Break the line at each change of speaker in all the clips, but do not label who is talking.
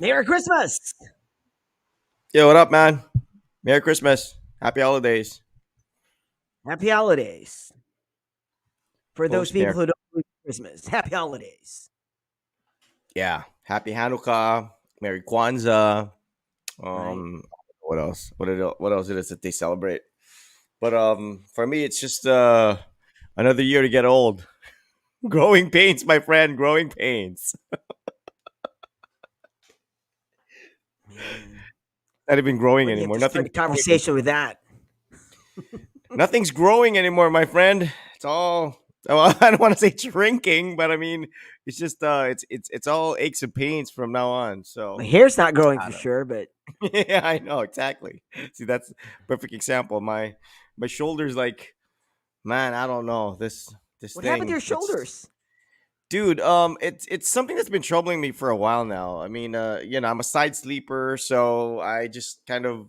Merry Christmas.
Yo, what up, man? Merry Christmas. Happy holidays.
Happy holidays. For those
Post
people
Merry.
who don't believe in Christmas, happy holidays.
Yeah. Happy Hanukkah. Merry Kwanzaa.
Right.
Um, what else? What else it is that they celebrate? But for me, it's just another year to get old. Growing pains, my friend. Growing pains.
Man.
Not even growing
Where do you have
anymore.
to start
Nothing's
the
growing.
conversation with that?
Nothing's growing anymore, my friend. It's all. Well, I don't want to say shrinking, but I mean, it's just it's all aches and pains from now on.
My
So
hair's not growing
I
for
don't.
sure, but
Yeah, I know exactly. See, that's a perfect example. My shoulders, like, man, I don't know this
what happened to
thing.
your
It's
shoulders?
dude. It's something that's been troubling me for a while now. I mean, I'm a side sleeper, so I just kind of,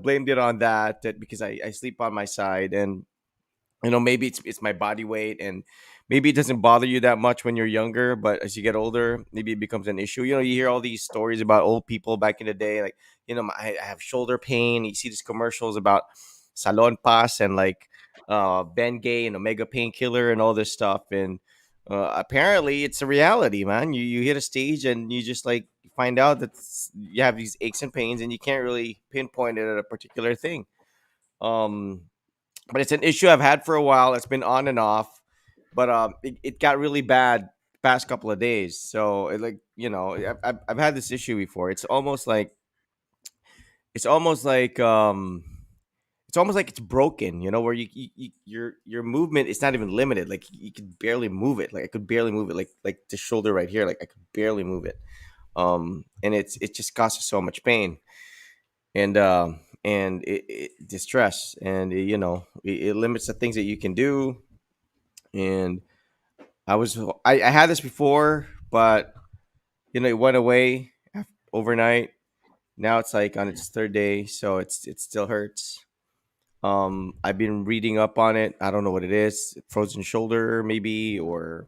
blamed it on that because I sleep on my side, and maybe it's my body weight, and maybe it doesn't bother you that much when you're younger, but as you get older maybe it becomes an issue. You hear all these stories about old people back in the day, like, I have shoulder pain. You see these commercials about Salon Pass and, like, Bengay and Omega painkiller and all this stuff, and apparently it's a reality, man. You hit a stage and you just, like, find out that you have these aches and pains and you can't really pinpoint it at a particular thing. um but it's an issue I've had for a while. It's been on and off, but it got really bad past couple of days. So I've had this issue before. It's almost like it's broken. Where your movement is not even limited. Like, you could barely move it. Like, I could barely move it. Like the shoulder right here. Like, I could barely move it. And it just causes so much pain, and it distress, and it limits the things that you can do. And I had this before, but it went away overnight. Now it's like on its third day, so it still hurts. I've been reading up on it. I don't know what it is. Frozen shoulder, maybe, or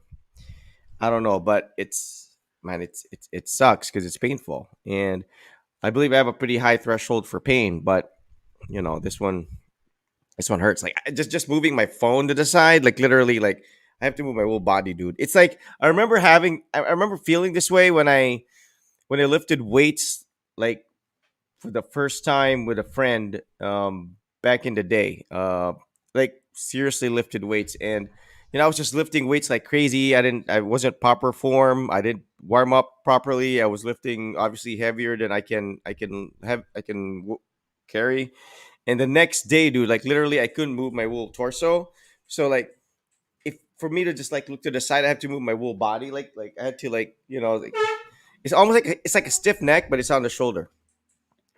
I don't know. But it sucks because it's painful, and I believe I have a pretty high threshold for pain. But this one hurts. Like, just moving my phone to the side, like, literally, like, I have to move my whole body, dude. It's like I remember feeling this way when I lifted weights, like, for the first time with a friend, back in the day. Like, seriously lifted weights, and I was just lifting weights like crazy. I wasn't proper form. I didn't warm up properly. I was lifting obviously heavier than I can carry. And the next day, dude, like, literally, I couldn't move my whole torso. So, like, if for me to just, like, look to the side, I have to move my whole body. Like I had to, like, like, it's almost like it's like a stiff neck, but it's on the shoulder.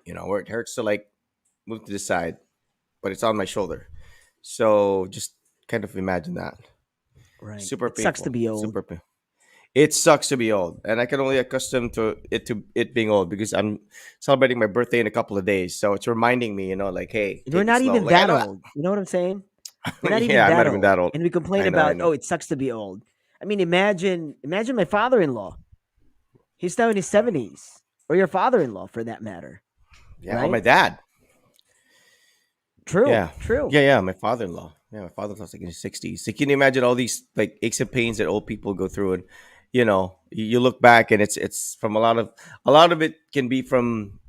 Where it hurts to, like, move to the side, but it's on my shoulder. So just kind of imagine that.
Right.
Super
It sucks to
painful.
be old.
Super painful. It sucks to be old, and I can only accustom to it being old because I'm celebrating my birthday in a couple of days. So it's reminding me, like, hey,
And we're
take it
not
slow.
even
Like, I
that
know.
old. You know what I'm saying? We're not even
Yeah, I'm
that
not even
old.
that old.
And we complain
I know, I
about,
know.
oh, it sucks to be old. I mean, imagine my father-in-law. He's now in his 70s. Or your father-in-law for that matter,
Yeah, or my
right?
dad.
True.
Yeah,
True.
yeah. My father-in-law. Yeah, my father-in-law's like in his 60s. So can you imagine all these, like, aches and pains that old people go through? And you look back, and it's from a lot of it can be from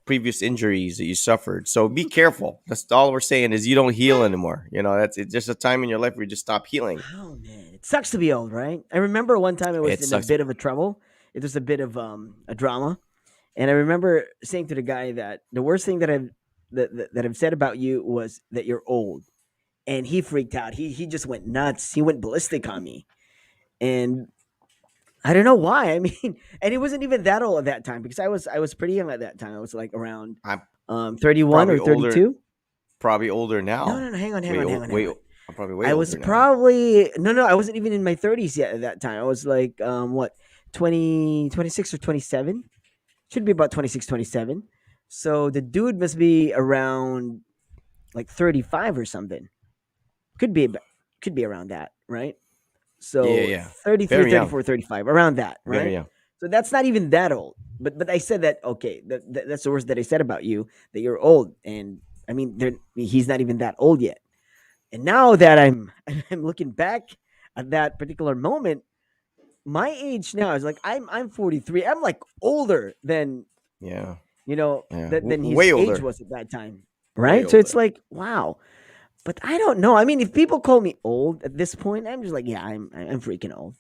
previous injuries that you suffered. So be careful. That's all we're saying is you don't heal anymore. That's it's just a time in your life where you just stop healing.
Oh man, it sucks to be old, right? I remember one time I was
It
in a
sucks.
bit of a trouble. It was a bit of a drama, and I remember saying to the guy that the worst thing that I've said about you was that you're old, and he freaked out. He just went nuts. He went ballistic on me, and I don't know why. I mean, and he wasn't even that old at that time because I was pretty young at that time. I was like around
I'm
31 or
probably older.
32.
Probably older
No,
now.
no, no. Hang on, hang
Way
on, hang
old.
on, hang
Way.
on.
I'm probably way
I was
older now.
probably no, I wasn't even in my 30s yet at that time. I was like what 20, 26 or 27. Should be about 26, 27. So the dude must be around like 35 or something. Could be could be around that, right?
Yeah, yeah,
So
yeah.
33,
Very young.
34, 35, around that,
Very
right?
young.
So that's not even that old. But I said that okay. That's the worst that I said about you, that you're old, and I mean, he's not even that old yet. And now that I'm looking back at that particular moment, my age now is like I'm 43. I'm like older than
Yeah, yeah,
than his
way
age
older,
was at that time,
way
right? So it's
older.
like wow. But I don't know. I mean, if people call me old at this point, I'm just like, yeah, I'm freaking old,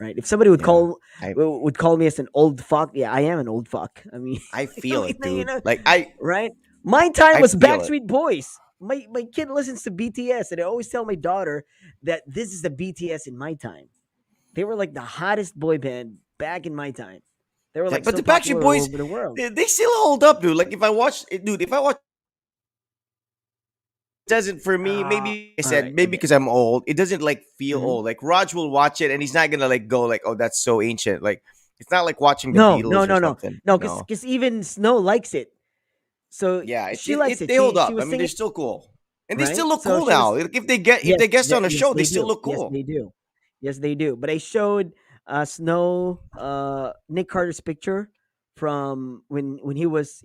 right? If somebody
Yeah, I
would call me as an old fuck, yeah, I am an old fuck. I mean,
I
I
feel
mean,
it, dude. Like I
right? My time
I
was
feel it.
Backstreet Boys. My kid listens to BTS, and I always tell my daughter that this is the BTS in my time. They were like the hottest boy band back in my time. They were
Yeah,
like
but
so
the Backstreet
popular all
Boys,
over the world.
they still hold up, dude. Like if I watch, dude, if I watch, it doesn't for me. Maybe I
All
said
right,
maybe
okay.
because I'm old, it doesn't like feel
Mhm.
old. Like Raj will watch it and he's not gonna like go like, oh, that's so ancient. Like it's not like watching the
No, no,
Beatles or
no, no,
something.
no,
No,
because even Snow likes it. So
yeah,
she likes it.
they hold
She
up. I
was
mean, they're
singing,
still cool, and they
right?
still look
So
cool
she
now.
was
Like, if they guest on a
yes,
show, they
they
still
do.
look
Yes,
cool.
they do. Yes, they do. But I showed Snow Nick Carter's picture from when he was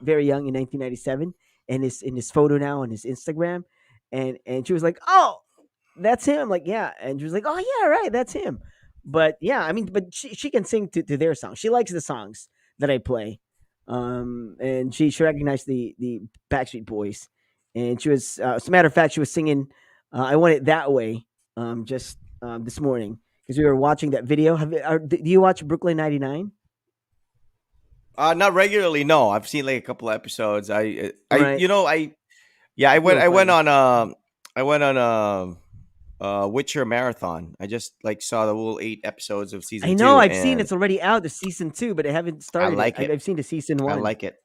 very young in 1997, and his in his photo now on his Instagram, and she was like, "Oh, that's him." I'm like, "Yeah," and she was like, "Oh yeah, right, that's him." But yeah, I mean, but she can sing to their songs. She likes the songs that I play, and she recognized the Backstreet Boys, and she was as a matter of fact, she was singing "I Want It That Way" just this morning because we were watching that video. Do you watch Brooklyn 99?
Not regularly. No, I've seen like a couple of episodes.
Right,
Yeah,
it's real
I went
funny.
on I went on Witcher marathon. I just like saw the whole 8 episodes of
I
season
know
2,
I've seen
and
it's already out the season 2, but I haven't
I
started it.
like it.
I've seen the season
I
1.
like it.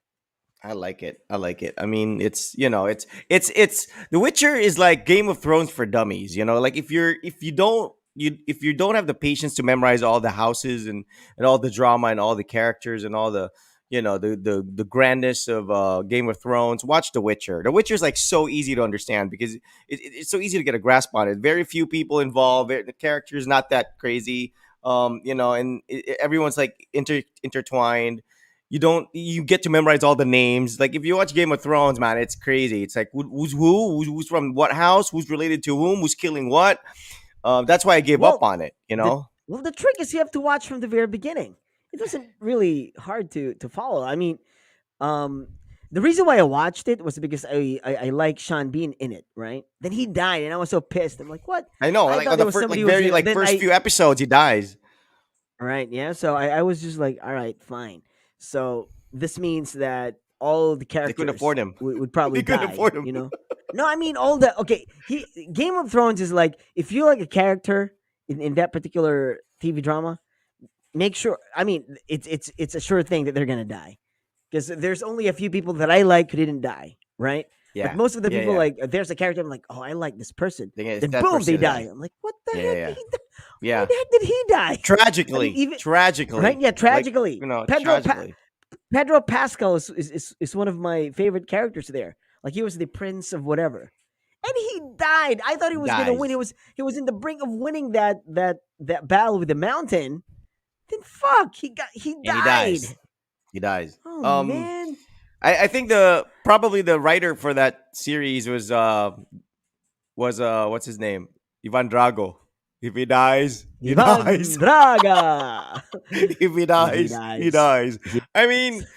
I like it. I like it. I mean, it's it's The Witcher is like Game of Thrones for dummies. Like if you don't have the patience to memorize all the houses and all the drama and all the characters and all the the grandness of Game of Thrones, watch The Witcher. The Witcher is like so easy to understand because it's so easy to get a grasp on it. Very few people involved. The character is not that crazy. And everyone's like intertwined. You get to memorize all the names. Like if you watch Game of Thrones, man, it's crazy. It's like who's who, who's from what house, who's related to whom, who's killing what. That's why I gave up
Well,
on it.
the the trick is you have to watch from the very beginning. It wasn't really hard to follow. I mean, um, the reason why I watched it was because I like Sean Bean in it, right? Then he died, and I was so pissed. I'm like, what?
I know,
I
like
thought
on
there
the
was
first,
somebody
like
who was
very
gonna.
like
Then
first
I
few episodes, he dies.
right, yeah. So I was just like, all right, fine. So this means that all the
They couldn't
characters
afford him.
would probably
They couldn't
die.
afford him.
No, I mean all the okay. He Game of Thrones is like if you like a character in that particular TV drama, make sure. I mean, it's a sure thing that they're gonna die because there's only a few people that I like who didn't die, right? But
Yeah,
most of the
yeah,
people
yeah.
like there's a character I'm like, oh, I like this person.
It's
Then
that
boom, they
person
die.
dies.
I'm like, what the
Yeah,
heck?
yeah,
Why
yeah.
the heck did he die? I mean,
Tragically,
even right?
tragically,
Yeah,
like
tragically.
tragically.
Pedro Pascal is one of my favorite characters there. Like he was the prince of whatever, and he died. I thought he
He
was gonna win.
dies,
He was in the brink of winning that battle with the mountain. Then fuck, he
and he
died.
dies. He dies.
Oh man.
I think the probably the writer for that series was what's his name? Ivan Drago. If he dies, he
Ivan
dies.
Draga.
If he
Yeah, he
dies, he
dies.
dies. I mean,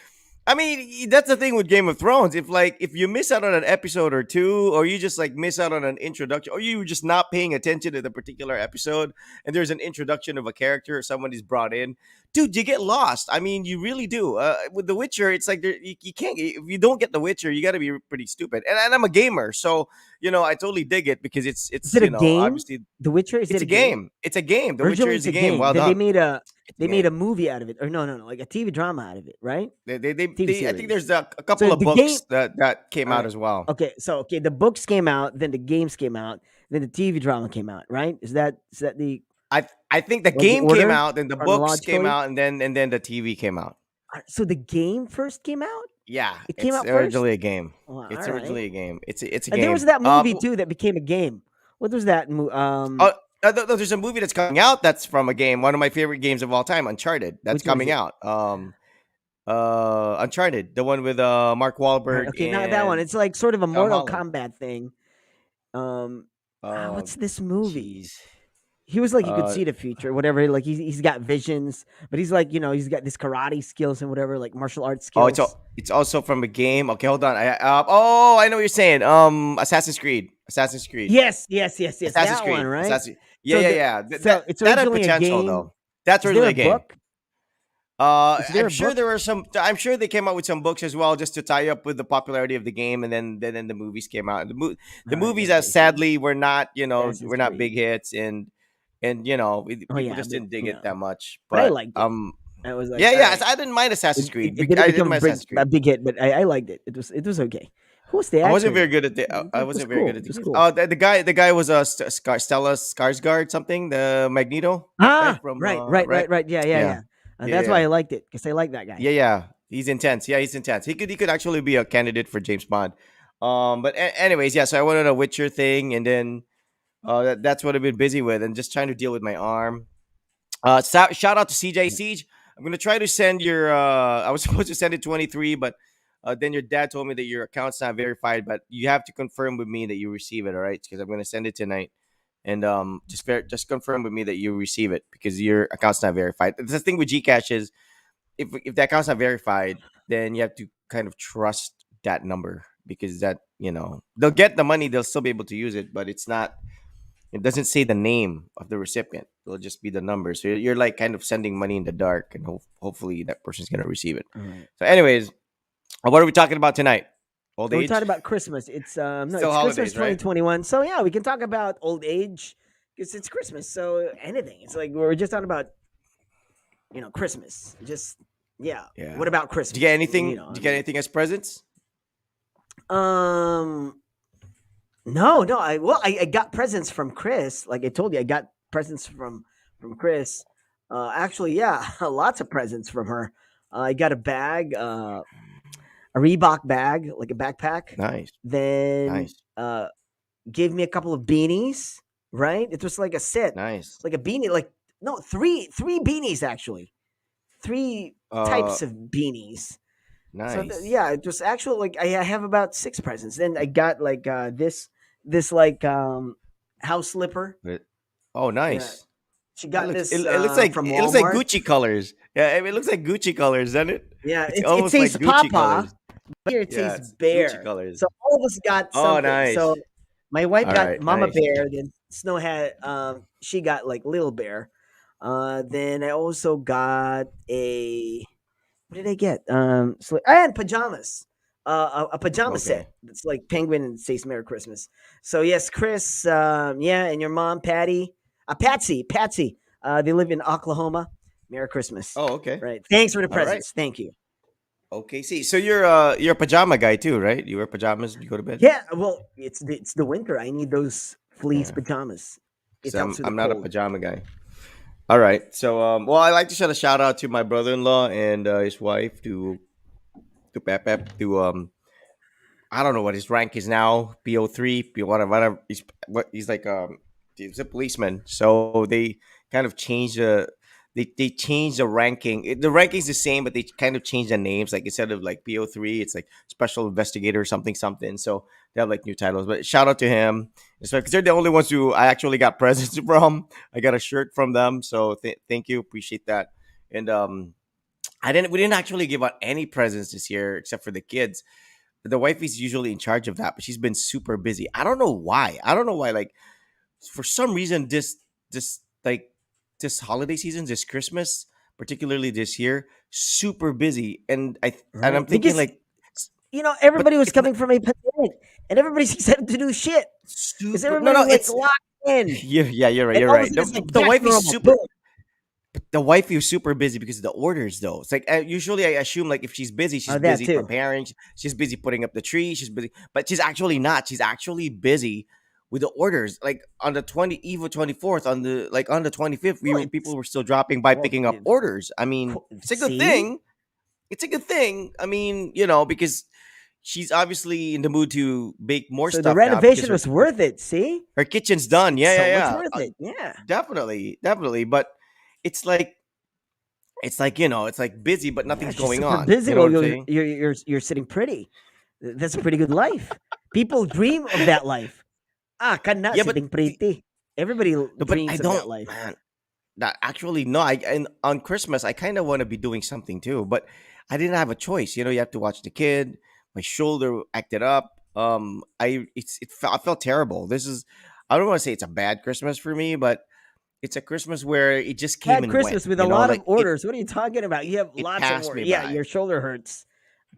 that's the thing with Game of Thrones. If you miss out on an episode or two, or you just like miss out on an introduction, or you just not paying attention to the particular episode, and there's an introduction of a character or somebody's brought in, dude, you get lost. I mean, you really do. With The Witcher, it's like you can't. If you don't get The Witcher, you got to be pretty stupid. And I'm a gamer, so I totally dig it because
Is
it's
it a game?
obviously
The Witcher, is
it's
it
a
a game?
game. It's a game. The Witcher
Originally,
is
it's
a
a
game.
game.
Well
Then
done. It's a
they made
game.
a movie out of it, or no, like a TV drama out of it, right? TV
I think
series.
there's a
So
couple of
the game.
books that came
All
out
right.
as well.
Okay. So okay, the books came out, then the games came out, then the TV drama came out, right? Is that
I think the
the
game came
order
out, then the books came
chronologically?
out, and then the TV came out.
So the game first came out.
Yeah,
It came
it's
out first.
originally a game.
Oh,
It's
all right.
originally a game. It's a
And there
game.
was that movie too that became a game. What was that?
Uh, There's a movie that's coming out that's from a game, one of my favorite games of all time, Uncharted. That's
Which one is
coming
it?
out. Uncharted, the one with Mark
Alright,
Wahlberg
okay, not that one.
and
It's like sort of a
Tom
Mortal
Holland.
Kombat thing.
Uh,
What's this movie?
Jeez.
He was like he could
Uh,
see the future, whatever. Like he's got visions, but he's like he's got this karate skills and whatever, like martial arts
oh,
skills.
it's also from a game. Okay, hold on. I know what you're saying. Assassin's Creed. Assassin's Creed.
Yes, yes, yes, yes,
Assassin's
that one,
Creed.
right?
Assassin. Yeah,
So
yeah,
the
yeah.
so it's
That had
originally a
potential
game.
though. That's
Is there
originally
a
a game.
book? Is there
I'm
a
sure
book?
there were some. I'm sure they came out with some books as well, just to tie up with the popularity of the game, and then the movies came out. The
All right,
movies that
okay, so
sadly were not,
Assassin's
were not big
Creed.
hits, and
Oh
people
yeah,
just didn't dig
yeah,
it that much.
but I
But
liked it. I was like,
yeah,
all
yeah.
right.
I didn't mind Assassin's Creed.
It didn't
I didn't
become
mind Assassin's
a
Creed.
big hit, but I liked it. It was okay. Who was the
I wasn't
actor?
very good at the. I
It was
wasn't very good
cool.
at
It
the
was
games.
cool.
The guy was Stella Skarsgård something, the Magneto guy
Ah,
from
right, right,
right.
right, right. Yeah, yeah,
Yeah,
yeah.
yeah,
That's why
yeah.
I liked it because I like that guy.
Yeah, yeah. He's intense. Yeah, he's intense. He could actually be a candidate for James Bond. But anyways, yeah. So I wanted a Witcher thing, and then that's what I've been busy with, and just trying to deal with my arm. Shout out to CJ Siege. I'm gonna try to send your. I was supposed to send it 23, but then your dad told me that your account's not verified. But you have to confirm with me that you receive it. All right, because I'm gonna send it tonight, and just confirm with me that you receive it because your account's not verified. The thing with Gcash is if the account's not verified, then you have to kind of trust that number because that they'll get the money, they'll still be able to use it, but it doesn't say the name of the recipient. It'll just be the number. So you're like kind of sending money in the dark, and hopefully that person's gonna receive it.
All right.
So, anyways, what are we talking about tonight? Old
So we
age,
talked about Christmas. It's no,
still
it's Christmas
holidays, right?
2021. So yeah, we can talk about old age because it's Christmas. So anything. It's like we're just talking about Christmas. Just yeah.
Yeah.
What about
Did you get
Christmas?
anything?
I
Did you get
mean,
anything as presents?
um, no, no. I got presents from Chris. Like I told you, I got presents from Chris. Actually, yeah, lots of presents from her. I got a bag, a Reebok bag, like a backpack.
Nice,
Then
nice,
gave me a couple of beanies. Right? It was like a set,
nice.
like a beanie, like no, three beanies actually, three
Uh,
types of beanies. So
nice.
yeah, it was actually like I have about six presents. Then I got like this like house slipper.
But- Oh,
Yeah,
nice.
she
That
got
looks
this from
it looks like
Walmart.
Gucci colors. Yeah, I mean, it looks like Gucci colors, doesn't it?
Yeah,
It's
it
almost like
says
Gucci
Papa.
colors.
Here it
Yeah,
says
it's Gucci
Bear.
colors.
So all of us got
Oh,
something. So
nice.
my wife
All
got
right,
Mama
nice.
Bear. Then Snow had she got like Little Bear. Then I also got a what did I get? So I had pajamas. A pajama
Okay.
set. It's like penguin and it says Merry Christmas. So yes, Chris, yeah, and your mom, Patty, Patsy. They live in Oklahoma. Merry Christmas.
Oh, okay.
Right. Thanks for the
All right.
presents. Thank you.
Okay. See, so you're a pajama guy too, right? You wear pajamas when you go to bed.
Yeah. Well, it's the winter. I need those fleece
Yeah.
pajamas. It
So
helps with the
I'm not a
cold.
pajama guy. All right. So well, I like to send a shout out to my brother-in-law and his wife to Pep to I don't know what his rank is now, PO3, P whatever. He's like he's a policeman. So they kind of changed they changed the ranking. The ranking's the same, but they kind of changed the names. Like instead of like PO3, it's like special investigator or something something. So they have like new titles. But shout out to him. Because they're the only ones who I actually got presents from. I got a shirt from them. So thank you. Appreciate that. And we didn't actually give out any presents this year except for the kids. The wife is usually in charge of that, but she's been super busy. I don't know why. I don't know why. Like for some reason, this like this holiday season, this Christmas, particularly this year, super busy. And I'm
Right.
thinking
Because
like, but
everybody was
it's not
coming from a pandemic, and everybody's excited to do shit because
super. No,
everybody's
no,
like
it's
locked in,
yeah, you're right.
and
You're
all of a
right.
sudden it's like
The
back
wife
to
is
normal.
super.
Boom.
The wife is super busy because of the orders, though. It's like usually I assume like if she's
That
busy
too.
preparing, she's busy putting up the tree, she's busy, but she's actually not. She's actually busy with the orders. Like on the Eve of 24th, on the 25th,
Well,
people were still dropping by
well,
picking up orders. I mean, it's a good
see,
thing. It's a good thing. I mean, because she's obviously in the mood to bake more
So the
stuff now because
renovation was worth it. See,
her kitchen's done. Yeah,
so
yeah,
much
yeah.
worth it. Yeah.
Definitely, definitely. But it's like it's like busy, but
Yeah,
nothing's
she's
going
super
on.
busy
You know
while
what I'm saying?
you're sitting pretty. That's a pretty good life. People dream of that life. Ah, ka na
Yeah, but
sitting pretty. Everybody
no, but I
dreams of that
don't,
life.
man. That actually no. I and on Christmas I kind of want to be doing something too, but I didn't have a choice. You know, you have to watch the kid. My shoulder acted up. I felt terrible. This is I don't want to say it's a bad Christmas for me, but it's a Christmas where it just came
Had
and went.
Christmas with a
You know,
lot of
like
orders. What are you talking about? You have
it
lots of
passed
orders.
me
Yeah,
by.
your shoulder hurts.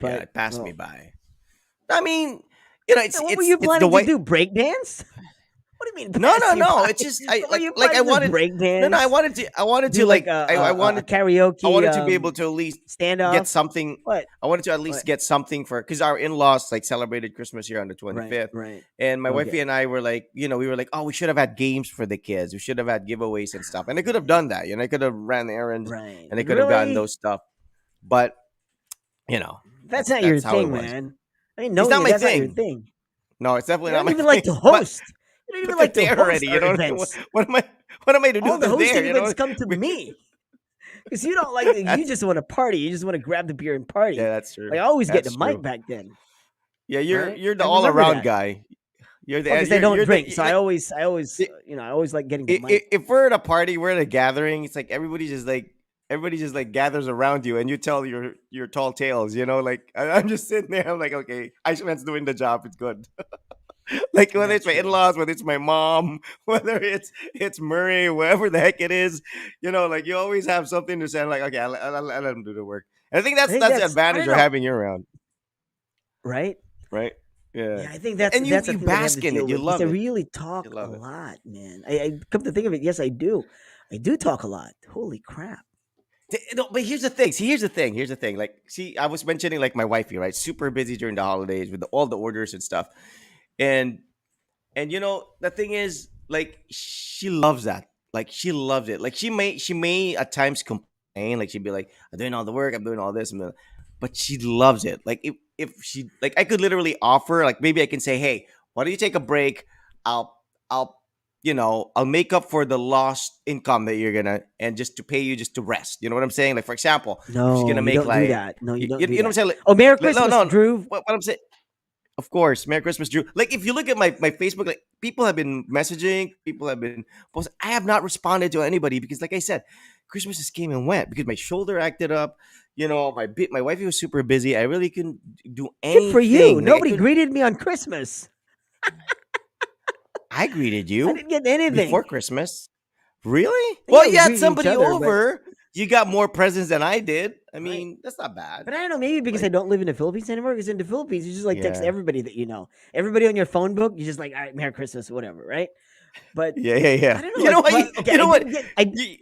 Yeah,
But
it passed me
well,
by. I mean, you know,
what were you
it's the
planning to
way.
do? Break dance? What do you mean
No,
pass
no,
you
no.
by?
It's just I
What were you
like I
planning to
wanted.
break
No, no.
dance?
I wanted
Do
to
like
like I
a
I
karaoke
wanted to be able to at least get
standoff?
something.
What?
I wanted to at
What?
least get something for because our in-laws like celebrated Christmas here on the
Right,
25th,
right.
and my wifey
Okay.
and I were like, we were like, oh, we should have had games for the kids. We should have had giveaways and stuff, and I could have done that. I could have ran errands
Right.
and I could have gotten
Really?
those stuff, but you know,
That's not your
that's how it
thing,
was.
man. I mean,
It's
knowing
not
you,
my
that's not your
thing.
thing.
No, it's
You
definitely not
don't
my
even like
thing.
to host. You don't even
But they're
like to
there
host
already.
our
What,
events.
what am I to do?
All the
They're there.
hosting events come to
We-
me because you don't like. You
that's
just want to party. You just want to grab the beer and party.
yeah, that's true.
Like I always get the
That's
mic
true.
back then,
Yeah,
right?
you're the
I
all
remember
around
that.
guy. You're the
Well, because I don't
you're the
drink, so I
like
always,
i-
I always like getting the mic.
if we're at a party, we're at a gathering. It's like everybody just like gathers around you, and you tell your tall tales. Like I'm just sitting there. I'm like, okay, Aishman's doing the job. It's good. Like whether
That's
it's my
true.
in-laws, whether it's my mom, whether it's Murray, whoever the heck it is, like you always have something to say. I'm like, okay, I'll let him do the work. And I think
I think
that's the
that's. I
advantage
don't
of
know,
having you around,
right?
right? Yeah,
Yeah, I think
and
that's a
you
thing that I have to
bask in it.
deal
You
with because I
love it.
really
You
talk a
love it.
lot, man. I come to think of it, yes, I do. I do talk a lot. Holy crap!
No, but here's the thing. See, here's the thing. Here's the thing. Like, see, I was mentioning like my wifey, right? Super busy during the holidays with all the orders and stuff, and the thing is, like, she loves that. Like, she loves it. Like, she may at times complain. Like, she'd be like, "I'm doing all the work. I'm doing all this," but she loves it. Like, if she like, I could literally offer. Like, maybe I can say, "Hey, why don't you take a break? I'll I'll I'll make up for the lost income that you're gonna and just to pay you just to rest." You know what I'm saying? Like, for example, if she's
No,
gonna
you
make
don't do
like,
that. No, you don't do
you know what I'm
that.
saying? Like,
Oh, Merry
no,
Christmas,
no.
Drew.
What I'm saying. Of course, Merry Christmas, Drew. Like if you look at my Facebook, like people have been messaging, people have been posting. I have not responded to anybody because, like I said, Christmas just came and went because my shoulder acted up. My wifey was super busy. I really couldn't do
Good for you.
anything. Like
Nobody greeted me on Christmas.
I greeted
I
you
didn't get anything.
before Christmas. Really?
Yeah,
Well,
we
you had
greeted each
somebody
other, but
over. You got more presents than I did. I
right.
mean, that's not bad.
But I don't know, maybe because I
Like,
don't live in the Philippines anymore. Because in the Philippines, you just like text
yeah,
everybody that you know. Everybody on your phone book, you just like, all right, Merry Christmas, whatever, right? But
yeah, yeah, yeah.
I don't know,
You know
like,
what?
well, okay,
You
I
know what?
didn't get, I
You,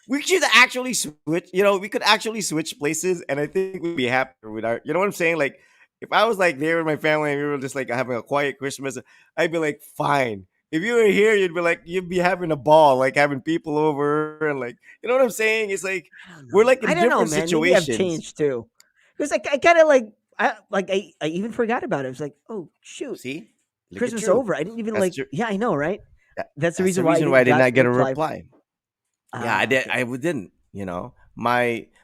we should actually switch. We could actually switch places, and I think we'd be happier with our. You know what I'm saying? Like, if I was like there with my family and we were just like having a quiet Christmas, I'd be like, fine. If you were here, you'd be having a ball, like having people over and like, you know what I'm saying? It's like
I don't
we're
know.
like
I
in
don't know,
different
man. Maybe I've
situations.
changed too. Because I kind of I even forgot about it. I was like, oh shoot,
See, look at
Christmas
you.
over. I didn't even
That's
like.
true.
Yeah, I know, right? That's the
That's the
reason why I
reason why I
didn't
did
got
not
the
get a
reply.
reply. Yeah, I
Ah,
did.
okay.
I didn't.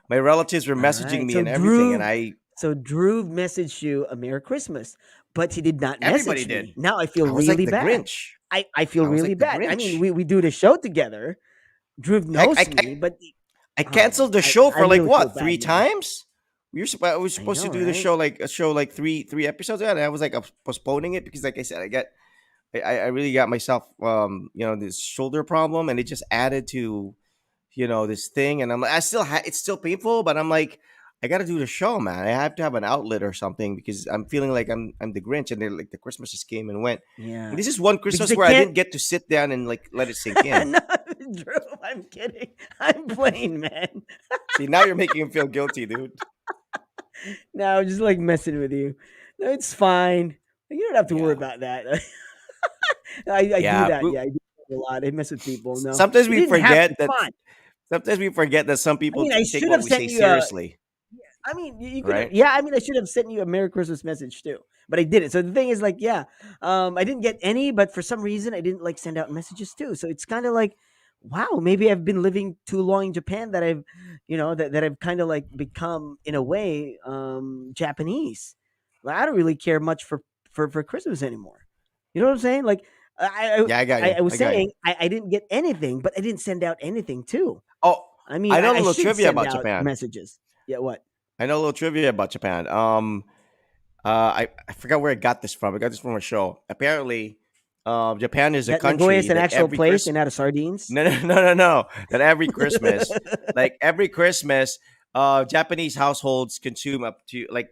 My relatives were
All
messaging
right.
me and everything, and
So Drew messaged you a Merry Christmas, but he did not
everybody
message
did.
me. Now I feel
I was like
really
the
bad.
Grinch.
I feel
I was
really
like the
bad. I mean,
Grinch.
we do the show together. Drew
I
knows
I,
me,
I,
but
I
oh man,
canceled the show
I
for like
really feel
what three
bad now.
times. I was
I
supposed to
know,
do the
right?
show like a show like three episodes, and I was like postponing it because, like I said, I really got myself this shoulder problem, and it just added to this thing, and I still it's still painful, but I'm like, I got to do the show, man. I have to have an outlet or something because I'm feeling like I'm the Grinch, and they're like the Christmas just came and went. And
Yeah,
this is one
because
Christmas
I
where I
can't.
didn't get to sit down and like let it sink in.
No, Drew, I'm kidding. I'm playing, man.
See, now you're making him feel guilty, dude.
No, I'm just like messing with you. No, it's fine. You don't have to worry
Yeah,
about that. I do
yeah.
that. Yeah, I do that a lot. I mess with people. No,
Sometimes
you
we
didn't have
forget
to.
that.
Come on.
Sometimes we forget that some
I
people
mean, I
take
should
what
have
we say
sent you a.
seriously,
I mean, you could have.
right?
Yeah, I mean, I should have sent you a Merry Christmas message too. but I didn't. So the thing is, like, yeah, I didn't get any, but for some reason, I didn't like send out messages too. So it's kind of like, wow, maybe I've been living too long in Japan that I've, that I've kind of like become in a way Japanese. Like, I don't really care much for Christmas anymore. You know what I'm saying? Like, I
Yeah, I got
I,
you.
I was
I got you.
saying I didn't get anything, but I didn't send out anything too.
Oh,
I mean,
I know a
I
little
should
trivia
send
about
out
Japan.
messages. Yeah, what?
I know a little trivia about Japan. I forgot where I got this from. I got this from a show. Apparently, Japan is a
That Nagoya is
country
an
that
actual
every
place
Christmas.
and out of sardines.
No, no, no, no, no. That every Christmas, like every Christmas, Japanese households consume up to like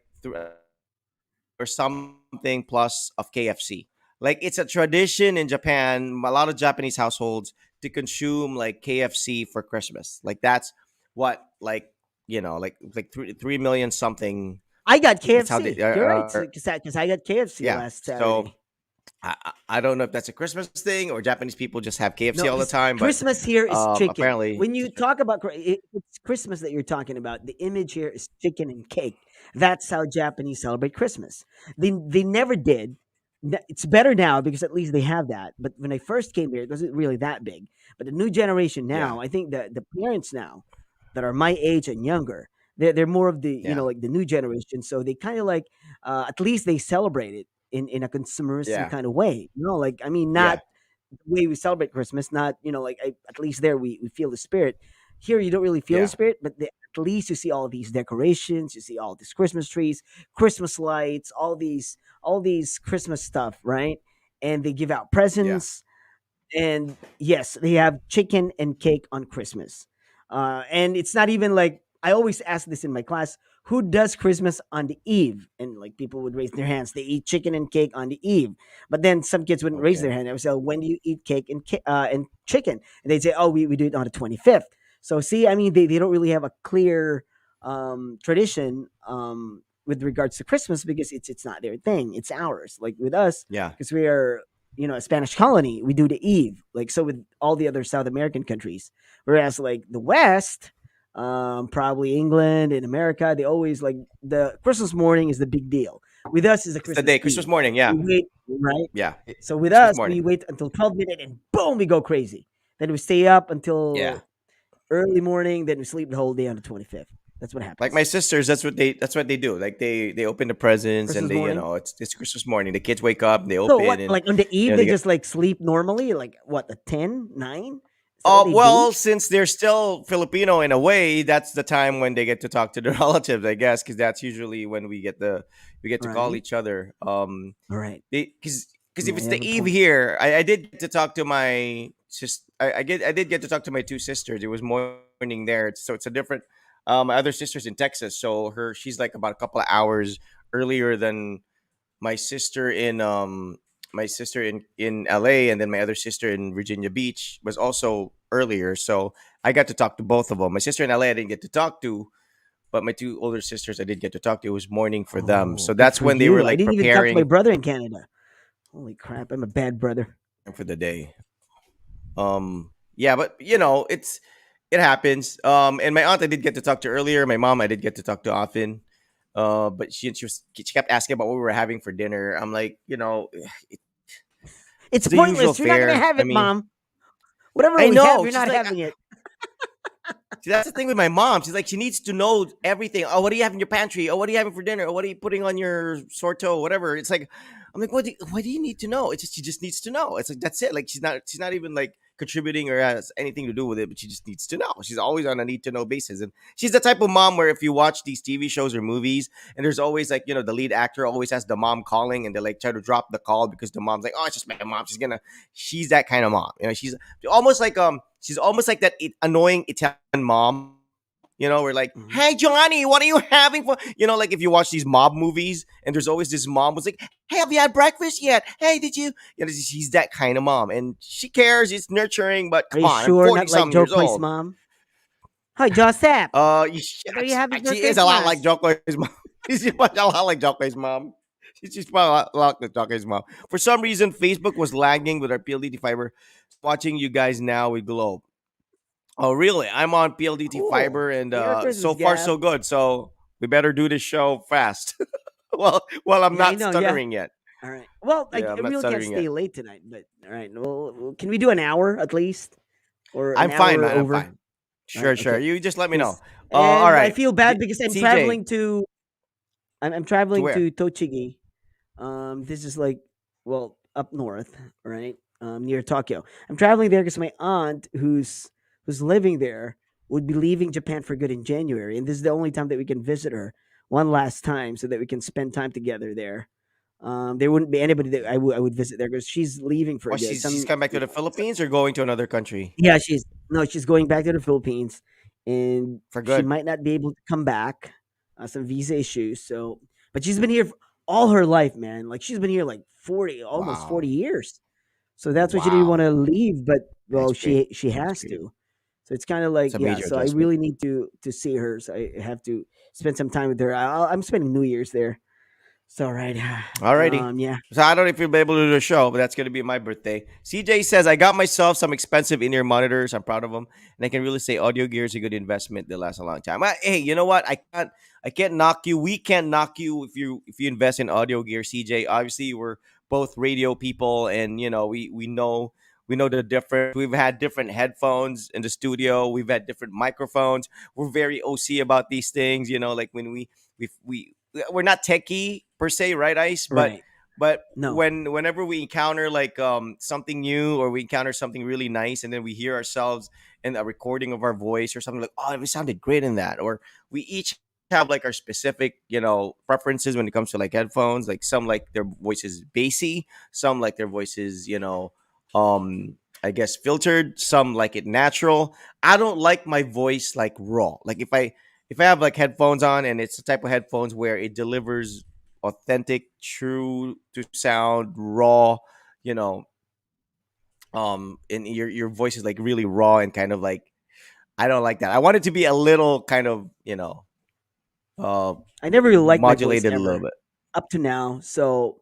or something plus of KFC. Like it's a tradition in Japan, a lot of Japanese households to consume like KFC for Christmas. Like that's what like 3 million something.
I got
That's how they
KFC. You're right, because I got KFC
yeah.
last
So
Saturday.
I don't know if that's a Christmas thing or Japanese people just have KFC
No,
all the
because
time, but
Christmas here is chicken.
apparently
When you talk about it's Christmas that you're talking about, the image here is chicken and cake. That's how Japanese celebrate Christmas. They never did. It's better now because at least they have that. But when I first came here, it wasn't really that big. But the new generation
yeah,
now, I think that the parents now that are my age and younger, they're more of the
yeah,
like the new generation. So they kind of like at least they celebrate it in a consumeristic
yeah,
kind of way. Like I mean,
yeah,
not way we celebrate Christmas. Not like at least there we feel the spirit. Here you don't really feel the
yeah,
spirit, but at least you see all these decorations, you see all these Christmas trees, Christmas lights, all these Christmas stuff, right? And they give out
yeah.
presents, and yes, they have chicken and cake on Christmas. And it's not even like I always ask this in my class: who does Christmas on the eve? And like people would raise their hands. They eat chicken and cake on the eve. But then some kids wouldn't raise their
Okay.
hand. I would say, when do you eat cake and chicken? And they'd say, oh, we do it on the 25th. So see, I mean, they don't really have a clear tradition with regards to Christmas because it's not their thing. It's ours. Like with us,
Yeah,
because we are a Spanish colony, we do the eve, like so with all the other South American countries. Whereas like the West, probably England and America, they always like the Christmas morning is the big deal. With us is a
it's the
Christmas
day, Christmas
Eve.
morning. Yeah,
We wait, right?
yeah,
So with
Christmas
us, we
morning.
wait until 12 minutes and boom, we go crazy. Then we stay up
Yeah,
until early morning, then we sleep the whole day on the 25th. That's what
like my
happens.
sisters, that's what they do. Like they open the presents and
Christmas
they
morning.
it's Christmas morning. The kids wake up and they
So
open
what,
and
like on the eve,
they
they
get.
just like sleep normally, like what, a 10, 9? Is that what they do?
Well, since they're still Filipino in a way, that's the time when they get to talk to their relatives, I guess, because that's usually when we get to call
Right.
each other.
All right.
Because if
Yeah,
it's
you
the
have a
eve
point.
here, I did get to talk to my sis. I did get to talk to my two sisters. It was morning there, so it's a different. My other sister's in Texas, so she's like about a couple of hours earlier than my sister in LA, and then my other sister in Virginia Beach was also earlier. So I got to talk to both of them. My sister in LA I didn't get to talk to, but my two older sisters I did get to talk to. It was morning for them.
Oh,
So
good
that's
for
when they were
you. I
like
didn't even talk to my
preparing
brother in Canada. Holy crap, I'm a bad brother.
for the day. Yeah, but it happens. And my aunt I did get to talk to earlier. My mom I did get to talk to often. But she kept asking about what we were having for dinner. I'm like,
It's
it's the usual
pointless. You're not gonna
fare.
have
I
it,
mean,
mom. Whatever
I
we have,
know.
you're
She's
not
like,
having it.
see, that's the thing with my mom. She's like, she needs to know everything. Oh, what do you have in your pantry? Oh, what are you having for dinner? Oh, what are you putting on your sorto? Whatever. It's like, I'm like, why do you need to know? It's just she just needs to know. It's like that's it. Like she's not even like contributing or has anything to do with it, but she just needs to know. She's always on a need to know basis, and she's the type of mom where if you watch these TV shows or movies, and there's always like the lead actor always has the mom calling, and they like try to drop the call because the mom's like, oh, it's just my mom. She's that kind of mom. She's almost like that annoying Italian mom. We're like,
Mhm.
hey, Johnny, what are you having for? Like if you watch these mob movies and there's always this mom who's like, hey, have you had breakfast yet? Hey, did you? She's that kind of mom and she cares. It's nurturing, but
Are
come
you
on, I'm
sure
40
not like
something
Joe
years
Coy's
old.
mom? Hi, Joseph. What are you having for
She is a lot like
Christmas?
Joko's mom. She's probably a lot like Joko's mom. She's probably a lot like Joko's mom. For some reason, Facebook was lagging with our PLDT fiber. Watching you guys now with Globe. Oh, really? I'm on PLDT
Cool.
fiber, and
Merry Christmas,
so far so
Gab.
good. So we better do this show fast. well, I'm
Yeah, I
not
know. Yeah.
stuttering yet.
All right. Well,
Yeah, I'm
I
not
really can't
stuttering
stay
yet.
late tonight, but all right. Well, can we do an hour at least, or an
I'm fine,
hour
man. I'm
over?
fine.
All right.
Sure, sure.
Okay.
You just let me know.
Because
All
and I
right,
feel bad because I'm
CJ,
traveling to I'm
to
traveling
where?
to Tochigi. This is like, well, up north, right? Near Tokyo. I'm traveling there because my aunt, who's living there, would be leaving Japan for good in January, and this is the only time that we can visit her one last time, so that we can spend time together there. There wouldn't be anybody that I would visit there because she's leaving for
Well,
good.
she's coming back to the Philippines or going to another country
Yeah, she's no, she's going back to the Philippines, and
for
she
good.
might not be able to come back. Some visa issues. So, but she's been here all her life, man. Like she's been here like 40, almost
Wow,
40 years. So that's why she didn't want
wow,
to leave, but
that's
well,
great.
she
That's
has
great.
to. So it's kind of like,
It's a
yeah.
major
So I
adjustment.
really need to see her. So I have to spend some time with her. I'm spending New Year's there. So right,
Alrighty.
yeah,
So I don't know if you'll be able to do the show, but that's gonna be my birthday. CJ says I got myself some expensive in-ear monitors. I'm proud of them, and I can really say audio gear is a good investment. They last a long time. Hey, you know what? I can't knock you. We can't knock you if you invest in audio gear, CJ. Obviously, we're both radio people, and we know the difference. We've had different headphones in the studio. We've had different microphones. We're very OC about these things. Like when we're not techie per se, right, Ice? But
right.
but
No,
whenever we encounter like something new or we encounter something really nice, and then we hear ourselves in a recording of our voice or something like, oh, it sounded great in that, or we each have like our specific preferences when it comes to like headphones. Like some like their voices bassy, some like their voices I guess filtered, some like it natural. I don't like my voice like raw. Like if I have like headphones on and it's the type of headphones where it delivers authentic, true to sound, raw, you know, and your voice is like really raw and kind of like I don't like that. I want it to be a little kind of, uh
I never really liked my voice
modulated a little
ever
bit.
up to now. So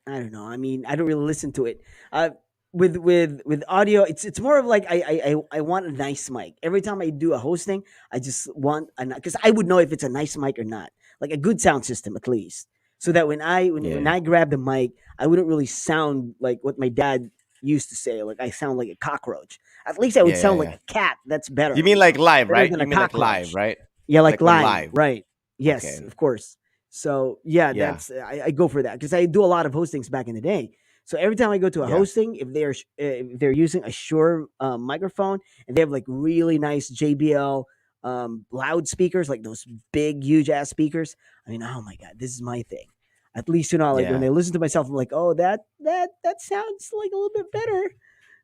I don't know. I mean, I don't really listen to it. Uh, with audio, it's more of like I want a nice mic. Every time I do a hosting, I just want a because I would know if it's a nice mic or not, like a good sound system at least, so that when
Yeah.
I grab the mic, I wouldn't really sound like what my dad used to say, like I sound like a cockroach. At least I would
Yeah, yeah,
sound like
yeah.
a cat. That's
You
better,
mean like live,
better
right?
than
You
a
mean like live,
cockroach.
right?
Yeah, like
Like when
live,
live.
right? Yes,
Okay.
of course. So yeah,
Yeah.
that's I go for that because I do a lot of hostings back in the day. So every time I go to a
Yeah.
hosting, if they're using a Shure microphone and they have like really nice JBL loudspeakers, like those big, huge ass speakers, I mean, oh my god, this is my thing. At least like when
Yeah.
I listen to myself, I'm like, oh, that sounds like a little bit better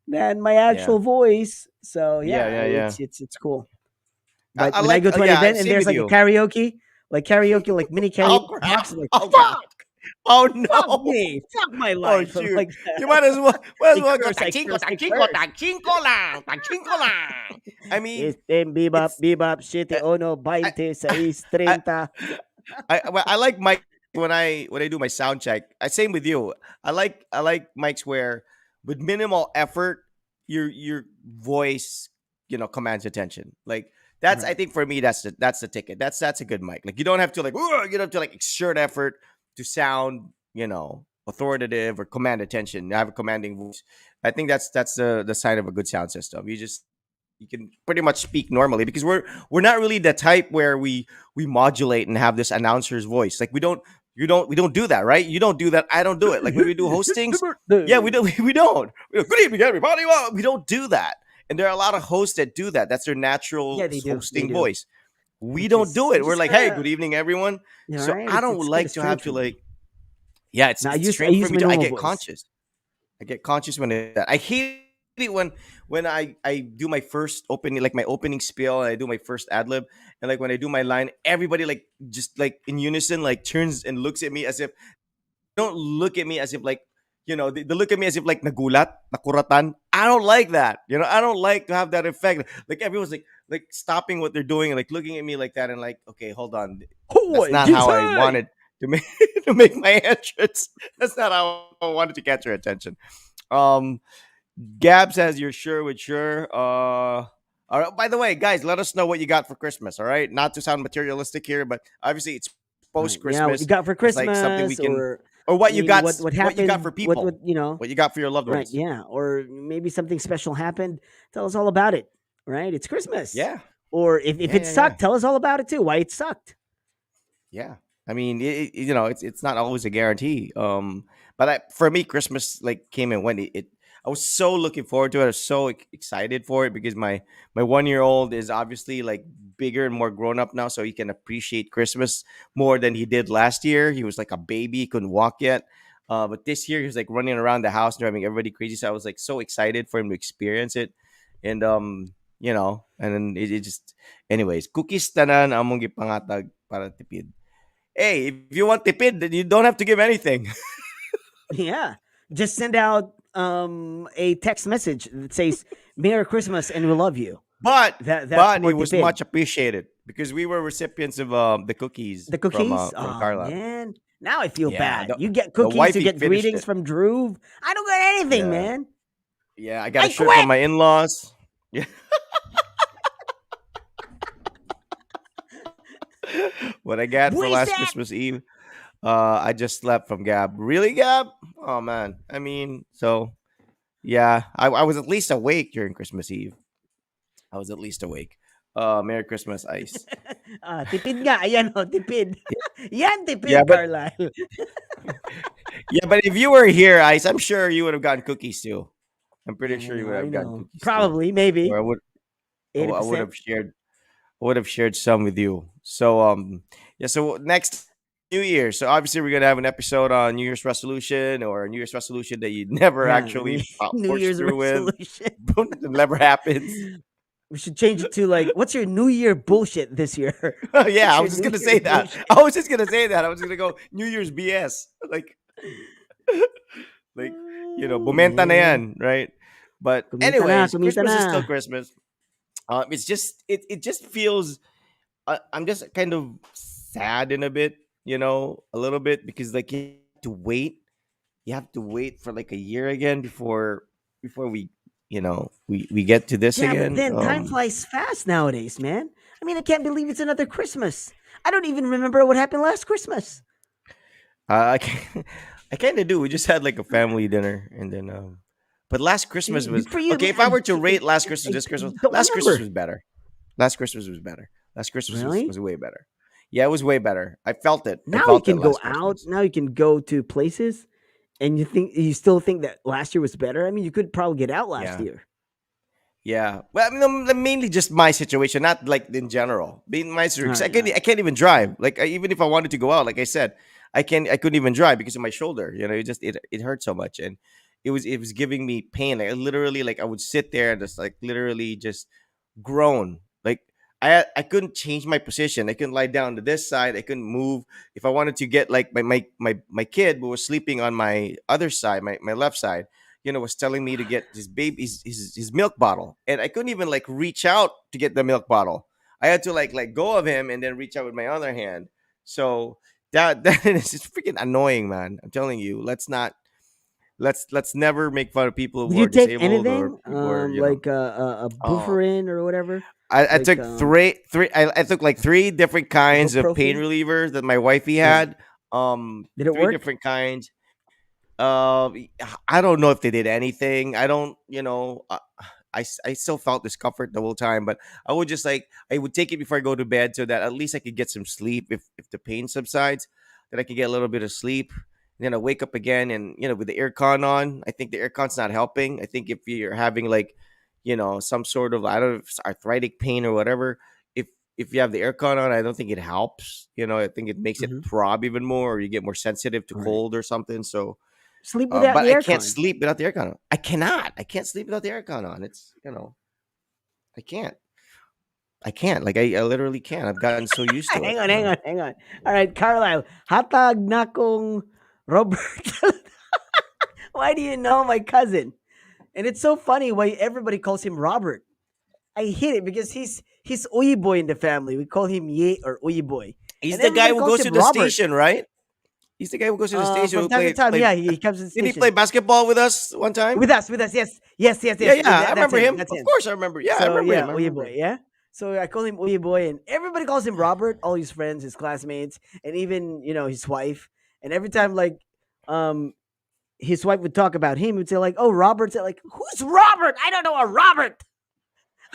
than my
Yeah.
actual voice. So
Yeah,
yeah,
yeah, yeah.
it's cool.
I,
But
I
when I
like
go to an
yeah,
event and
same
there's
with
like a
you.
karaoke, like mini
Oh
karaoke
crap.
box, I'm like,
Oh
fuck,
fuck. Oh
fuck
no.
me, fuck my
Oh
life. I'm
shoot.
like,
You might as well go
I curse, I curse.
tag cinco lang, tag cinco lang. I mean,
Bebop,
it's
bebop, siete,
uh,
uno,
I,
veinte, seis,
I,
30.
I like Mike when I do my sound check. I same with you. I like mics where with minimal effort your voice commands attention. Like that's I
Right.
think for me that's the ticket. That's a good mic. Like you don't have to like you don't have to like exert effort to sound authoritative or command attention. Have a commanding voice. I think that's the sign of a good sound system. You can pretty much speak normally because we're not really the type where we modulate and have this announcer's voice. Like we don't do that, right? You don't do that. I don't do it. Like when we do hostings, yeah, we do. We don't. Good evening, everybody. Well, we don't do that. And there are a lot of hosts that do that. That's their
Yeah,
natural
they do. They
hosting
do.
voice. We don't do it.
Which
We're
is
like, hey,
kind of,
good evening, everyone.
you know,
So
right?
I don't
It's kind of
like to have
strange
to
for me.
like, yeah, it's
Now
it's
I
strange for
use
me
my
too. I
normal
get
voice.
conscious. I get conscious when I hate it when I do my first opening, like my opening spiel, and I do my first ad lib, and like when I do my line, everybody like just like in unison like turns and looks at me as if don't look at me as if like they look at me as if like nagulat, nakuratan. I don't like that. I don't like to have that effect. Like everyone's like stopping what they're doing and like looking at me like that and like, okay, hold on, that's
Hoy,
not how I
Gisay!
wanted to make to make my entrance. That's not how I wanted to catch your attention. Um, Gab says you're sure with sure. All right. By the way, guys, let us know what you got for Christmas. All right, not to sound materialistic here, but obviously it's post
Right. Yeah, what you
Christmas
got for
as like something we
Christmas,
can,
or
or what you got,
what
what you got
happened,
for people, what you got for your loved
right?
ones.
Yeah, or maybe something special happened. Tell us all about it. Right? It's Christmas.
Yeah,
Or if
yeah,
it
yeah, yeah,
sucked, tell us all about it too. Why it sucked.
yeah. I mean, it's not always a guarantee. But for me, Christmas like came and went. I was so looking forward to it. I was so excited for it because my 1 year old is obviously like bigger and more grown up now, so he can appreciate Christmas more than he did last year. He was like a baby, he couldn't walk yet. But this year he was like running around the house, driving everybody crazy. So I was like so excited for him to experience it, and and then it just, anyways, cookies tanan among gipangatag para tipid. Hey, if you want tipid, then you don't have to give anything.
Yeah. Just send out a text message that says Merry Christmas and we love you.
But
That's
but
more
it was
tipid.
much appreciated because we were recipients of the cookies
The cookies?
from
Oh
Carla.
man. Now I feel
Yeah,
bad. You get
the
cookies, you
wifey
get
finished
greetings
it.
from Drew. I don't get anything,
Yeah,
man.
yeah. I got a
I
shirt from
quit.
my in-laws. Yeah. What I got for last
Reset.
Christmas Eve, I just slept from Gab. Really, Gab? Oh man. I mean, so yeah, I was at least awake during Christmas Eve. I was at least awake. Merry Christmas, Ice.
Tipid nga. Ayan o, tipid. Yan,
Yeah,
tipid,
but
Carlisle.
yeah, but if you were here, Ice, I'm sure you would have gotten cookies too. I'm pretty
Yeah,
sure you would
I
have gotten
know.
cookies too,
Probably,
or
maybe.
I would
80%.
have shared, some with you. So yeah. So next New Year. So obviously we're gonna have an episode on New Year's resolution, or a New Year's resolution that you never
Yeah.
actually
New
push
Year's
through with.
resolution.
It never happens.
We should change it to like, what's your New Year bullshit this year?
Yeah,
What's
I
your
was just
New
gonna
Year
say that.
bullshit?
I was just gonna say that. I was gonna go New Year's BS. Like
Oh,
bumenta na
man.
yan, right? But
Kumita na,
anyways,
kumita
Christmas
na.
is still Christmas. It's just it just feels, I'm just kind of sad in a bit, a little bit, because like you have to wait for like a year again before we get to this
Yeah, but
again.
then time flies fast nowadays, man. I mean, I can't believe it's another Christmas. I don't even remember what happened last Christmas.
I can, I kind of do. We just had like a family dinner, and then but last Christmas was
For you,
okay. If I were to rate last Christmas, this Christmas,
don't
last Christmas
remember.
was better. Last Christmas was better. Last Christmas
Really?
was way better. Yeah, it was way better. I felt it. I
Now you
felt it
can go
last
out.
Christmas.
Now you can go to places, and you still think that last year was better. I mean, you could probably get out last
Yeah.
year.
Yeah. Well, I mean, mainly just my situation, not like in general. Being my situation, 'cause
Right, right.
I can't even drive. Like even if I wanted to go out, like I said, I couldn't even drive because of my shoulder. It hurt so much, and it was giving me pain. Like I literally, like I would sit there and just like literally just groan. Like I couldn't change my position. I couldn't lie down to this side. I couldn't move. If I wanted to get like my kid who was sleeping on my other side, my left side, was telling me to get his baby his milk bottle, and I couldn't even like reach out to get the milk bottle. I had to like let go of him and then reach out with my other hand. So that is just freaking annoying, man. I'm telling you. Let's never make fun of people
Did
who
you
are
take
disabled, or
anything,
people who are
like a
oh,
Buferin or whatever?
I
Like
took three I took like three different kinds of pain
ibuprofen?
relievers that my wifey
Yeah.
had.
Did it
Three
work?
different kinds. I don't know if they did anything. I don't, I still felt discomfort the whole time, but I would take it before I go to bed so that at least I could get some sleep if the pain subsides, that I could get a little bit of sleep. And then I wake up again, and with the aircon on, I think the aircon's not helping. I think if you're having like, some sort of, I don't know if it's arthritic pain or whatever, if you have the aircon on, I don't think it helps. I think it makes it
Hmm.
throb even more, or you get more sensitive to
Right.
cold or something. So
Sleep without
but
the
I can't
aircon.
sleep without the aircon on. I cannot. I can't sleep without the aircon on. It's I can't. I can't. Like I literally can't. I've gotten so used to it.
Hang on, hang on, hang on. All right, Carlisle. Hatag na kong Robert. Why do you know my cousin? And it's so funny why everybody calls him Robert. I hate it because he's Uy Boy in the family. We call him Ye or Uy Boy.
He's
And
the guy
everybody
who
calls
goes to
him
the
Robert.
station, right? He's the guy who goes to the station
From
who
time to time, yeah, he comes to the
Did he
station.
play basketball with us one time?
With us, yes. Yes.
Yeah, yeah. I
That's
remember him.
That's
Of
him.
course, I remember. Yeah, I
So
remember
yeah,
him. I
Uy
remember
Boy,
him.
yeah. So I call him Uye Boy, and everybody calls him Robert. All his friends, his classmates, and even his wife. And every time um his wife would talk about him, would say like, "Oh, Robert." Say like, "Who's Robert? I don't know a Robert.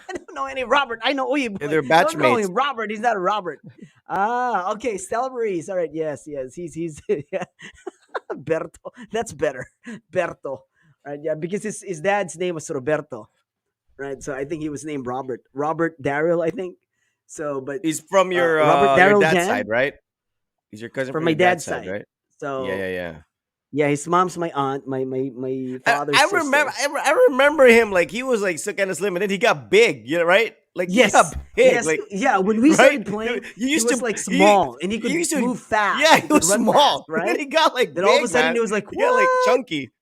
I don't know any Robert. I know Uye
And
Boy.
they're
Don't call
batchmates.
him Robert. He's not a Robert." Ah, okay. Stella Maurice. All right. Yes, yes. He's yeah. Berto. That's better. Berto. Right. Yeah, because his dad's name was Roberto. Right. So I think he was named Robert. Robert Daryl, I think. So, but
He's from
Robert
your
Daryl
dad's side,
Jan
right? He's your cousin
from
from
my
your dad's
dad's
side,
side.
right? Yeah,
So
yeah, yeah.
yeah, his mom's my aunt, my father's
I remember
sister.
I remember him like he was like so kind of slim and then he got big, you know, right? Like he got
Yes,
big,
yes,
like
yeah. When we
right?
started playing,
You
he
used
was
to
like
you
small and he
you
could
used to
move fast.
yeah,
He
he
could
was
run fast,
small. And then
right?
he got like
Then all of a
big,
sudden
man.
it was like,
He got like
what?
chunky.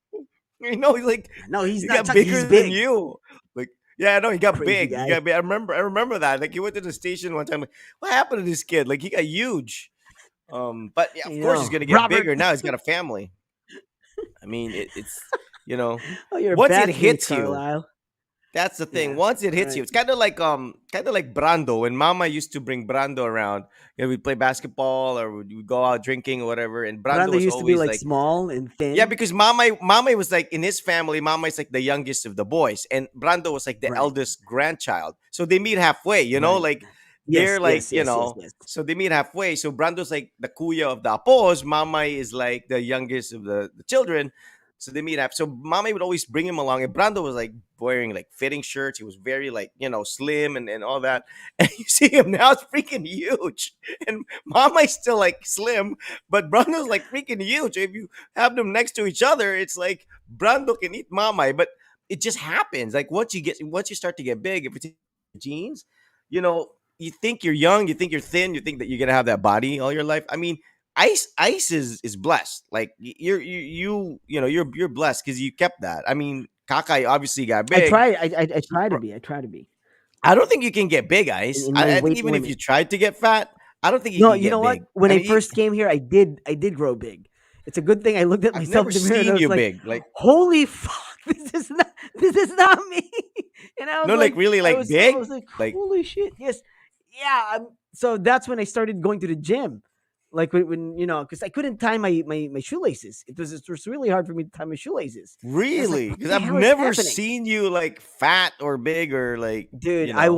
You know, he's like
No, he's
he
not
got
chunky. He's
bigger than
big.
you. Like yeah, no, he got
Crazy
big. He
guy.
got big. I remember that. Like he went to the station one time. Like, what happened to this kid? Like he got huge. But yeah, of
You
course he's
know,
gonna get
Robert.
bigger now. He's got a family. I mean, it's you know,
Oh, you're a
once it
batchmate,
hits you,
Carlisle.
that's the thing.
Yeah.
Once it
All
hits you,
right.
it's kind of like Brando. When Mama used to bring Brando around, we'd play basketball or we'd go out drinking or whatever, and Brando
Brando
was
used to be
always
like
like,
small and
yeah,
thin.
because Mama was like in his family, Mama is like the youngest of the boys, and Brando was like the
Right.
eldest grandchild. So they meet halfway,
Right.
like
Yes.
they're like,
Yes. Yes. Yes. Yes.
so they meet halfway. So Brando's like the kuya of the apos, Mama is like the youngest of the children. So they meet up. So Mama would always bring him along, and Brando was like wearing like fitting shirts. He was very like slim and all that. And you see him now; it's freaking huge. And Mama is still like slim, but Brando's like freaking huge. If you have them next to each other, it's like Brando can eat Mama, but it just happens. Like once you start to get big, if it's genes, you think you're young, you think you're thin, you think that you're gonna have that body all your life. I mean, Ice is blessed. Like you're blessed because you kept that. I mean, Kakai obviously got
I
big.
try. I try to be. I try to be
I don't think you can get big, Ice.
in my
I think
weight
even if you
limit.
tried to get fat, I don't think you
No,
can
you know
get
what?
big.
When
I
I
mean,
first came here, I did grow big. It's a good thing I looked at
I've
myself
never
in the mirror and I
seen
was
you
like,
big. Like
"Holy fuck, this is not me." And
no, like really
I
like
was, I was
big.
like,
Like
"Holy shit, yes, yeah." So that's when I started going to the gym, like when because I couldn't tie my shoelaces. It was really hard for me to tie my shoelaces. I was like,
really,
"What
because
the
I've
hell is
never
happening?"
seen you like fat or big or like
Dude,
you know.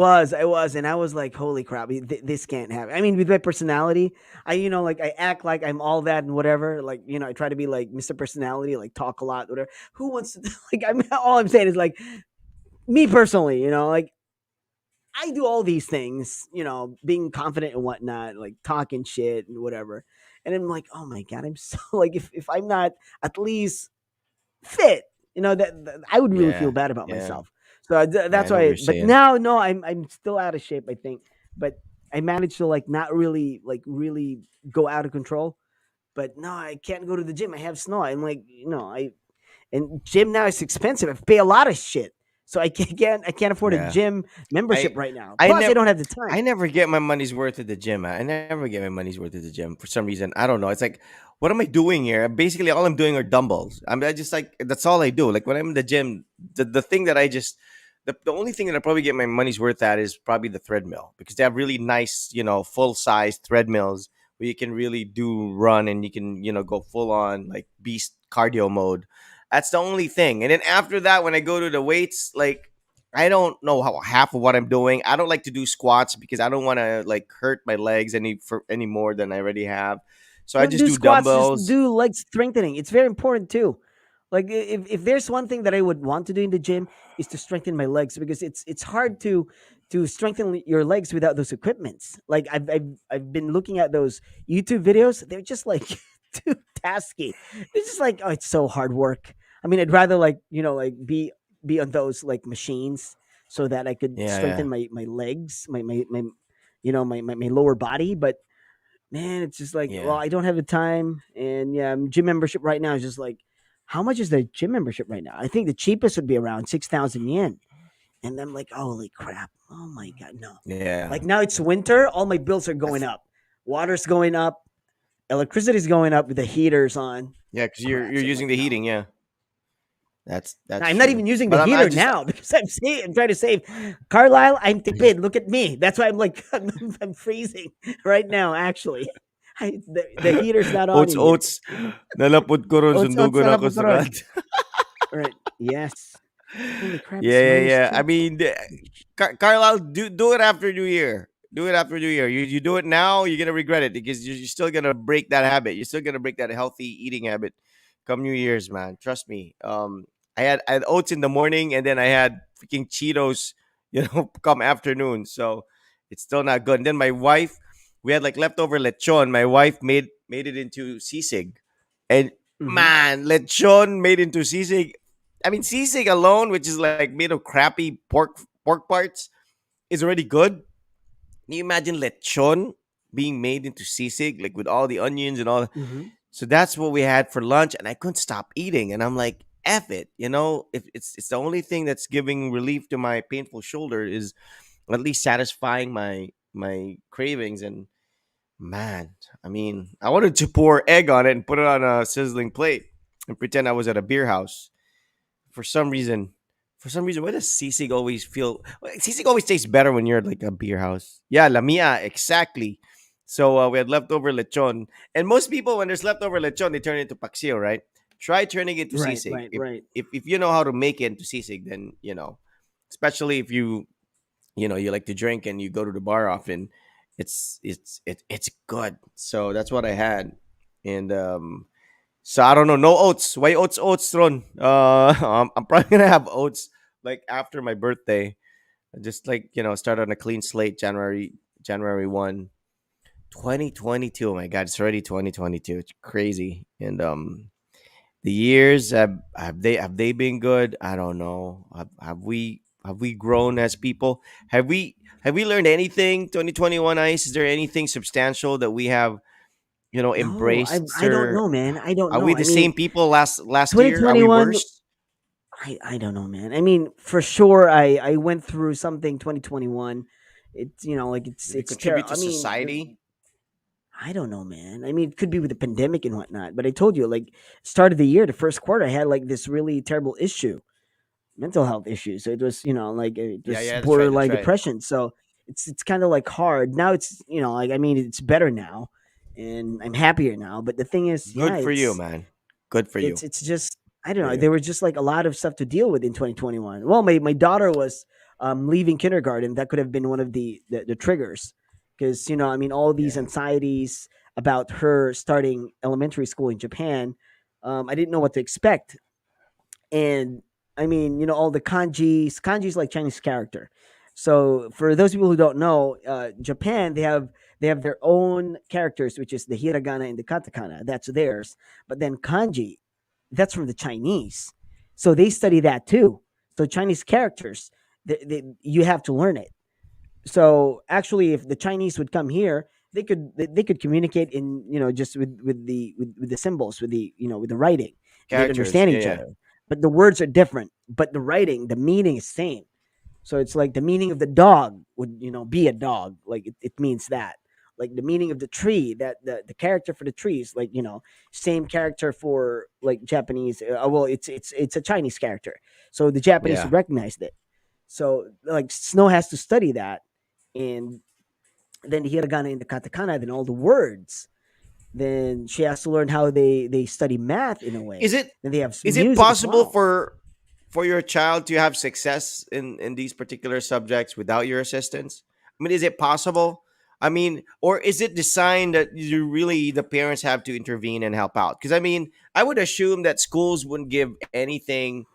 and I was like, "Holy crap, this can't happen." I mean, with my personality, like I act like I'm all that and whatever. Like, I try to be like Mr. Personality, like talk a lot, whatever. Who wants to like? All I'm saying is like me personally, like I do all these things, being confident and whatnot, like talking shit and whatever. And I'm like, oh my god, I'm so like if I'm not at least fit, that I would really feel
Yeah,
bad about
yeah,
myself. So
yeah. I
that's
know what
why.
you're
But
saying.
now, no, I'm still out of shape. I think, but I managed to like not really like really go out of control. But no, I can't go to the gym. I have snow. I'm like, and gym now is expensive. I pay a lot of shit, so I can't afford a
Yeah,
gym membership
I
right now.
I
Plus, I
never
don't have the time.
I never get my money's worth at the gym. I never get my money's worth at the gym for some reason. I don't know. It's like, what am I doing here? Basically, all I'm doing are dumbbells. I just like that's all I do. Like when I'm in the gym, the thing that I just the only thing that I probably get my money's worth at is probably the treadmill because they have really nice, full size treadmills where you can really do run and you can, go full on like beast cardio mode. That's the only thing. And then after that, when I go to the weights, like I don't know how half of what I'm doing. I don't like to do squats because I don't want to like hurt my legs any more than I already have. So I
Don't
just
do
do
squats. Just
dumbbells.
do leg strengthening. It's very important too. Like if there's one thing that I would want to do in the gym is to strengthen my legs because it's hard to strengthen your legs without those equipments. Like I've been looking at those YouTube videos. They're just like too tasky. It's just like, oh, it's so hard work. I mean, I'd rather like like be on those like machines so that I could
Yeah, yeah,
strengthen my legs, my lower body. But man, it's just like, well,
yeah.
I don't have the time, and yeah, gym membership right now is just like, how much is the gym membership right now? I think the cheapest would be around 6,000 yen, and I'm like, holy crap! Oh my god, no!
Yeah.
Like now it's winter, all my bills are going up, water's going up, electricity's going up with the heaters on.
Yeah, because you're
Crap! So I'm
using
like,
the
no,
heating, yeah. That's
I'm not
true.
even using the
But I'm
heater
just
now because I'm trying to save. Carlisle, I'm tipid. Look at me. That's why I'm like I'm freezing right now. Actually, the heater's not on
oats
in here.
oats. Nalapod ko ron
Oats, oats,
sundugan ako sa
nalapag.
kad.
Right. Yes. Holy crap! It's minus
Yeah. I
two.
mean, Carlisle, do it after New Year. Do it after New Year. You do it now, you're gonna regret it because you're still gonna break that habit. You're still gonna break that healthy eating habit come New Year's, man. Trust me. I had oats in the morning, and then I had freaking Cheetos, come afternoon. So it's still not good. And then my wife, we had like leftover lechon. My wife made it into sisig, and
Hmm.
man, lechon made into sisig. I mean, sisig alone, which is like made of crappy pork parts, is already good. Can you imagine lechon being made into sisig, like with all the onions and all?
Hmm.
So that's what we had for lunch, and I couldn't stop eating. And I'm like, "F it," If it's the only thing that's giving relief to my painful shoulder is at least satisfying my cravings. And man, I mean, I wanted to pour egg on it and put it on a sizzling plate and pretend I was at a beer house for some reason. For some reason, why does sisig always feel? Sisig always tastes better when you're at like a beer house. Yeah, la mia, exactly. So we had leftover lechon, and most people when there's leftover lechon, they turn it into paksiw, right? Try turning it to
Right.
sisig.
Right.
If
Right.
if if you know how to make it into sisig, then especially if you like to drink and you go to the bar often, it's good. So that's what I had, and so I don't know. No oats. Why oats, Ron? I'm probably gonna have oats like after my birthday. Just like start on a clean slate. January 1, 2022. Oh my God, it's already 2022. It's crazy. And the years have they been good? I don't know. Have we grown as people? Have we learned anything? 2021 Ice. Is there anything substantial that we have
No,
embraced,
I don't
or
know, man. I don't
are we
know. I
the
mean,
same people last year? Are we
2021.
worse?
I don't know, man. I mean, for sure, I went through something 2021. It's like
Did we
it's terrible.
contribute to
I mean,
society?
I don't know, man. I mean, it could be with the pandemic and whatnot. But I told you, like, start of the year, the first quarter, I had like this really terrible issue, mental health issue. So it was, like it
Yeah,
was
yeah, that's right. That's
borderline
right.
depression. So it's kind of like hard now. It's like I mean, it's better now, and I'm happier now. But the thing is, yeah,
Good for you, man. Good for you.
it's just I don't
For
know.
you.
There was just like a lot of stuff to deal with in 2021. Well, my daughter was leaving kindergarten. That could have been one of the triggers, because I mean, all these
Yeah.
anxieties about her starting elementary school in Japan. I didn't know what to expect, and I mean, all the kanjis. Kanji is like Chinese character. So for those people who don't know, Japan they have their own characters, which is the hiragana and the katakana. That's theirs. But then kanji, that's from the Chinese. So they study that too. So Chinese characters, you have to learn it. So actually, if the Chinese would come here, they could communicate in just with the symbols, with with the writing, and they'd
Characters.
understand
Yeah,
each
yeah.
other. But the words are different. But the writing, the meaning is same. So it's like the meaning of the dog would be a dog, like it means that. Like the meaning of the tree, that the character for the tree is like same character for like Japanese. Well, it's a Chinese character, so the Japanese
Yeah.
would recognize it. So like Snow has to study that, and then the hiragana and the katakana, then all the words. Then she has to learn how they study math in a
Is
way.
it
Then they have
is it
music as
possible
well.
for your child to have success in these particular subjects without your assistance? I mean, is it possible? I mean, or is it designed that you really the parents have to intervene and help out? Because I mean, I would assume that schools wouldn't give anything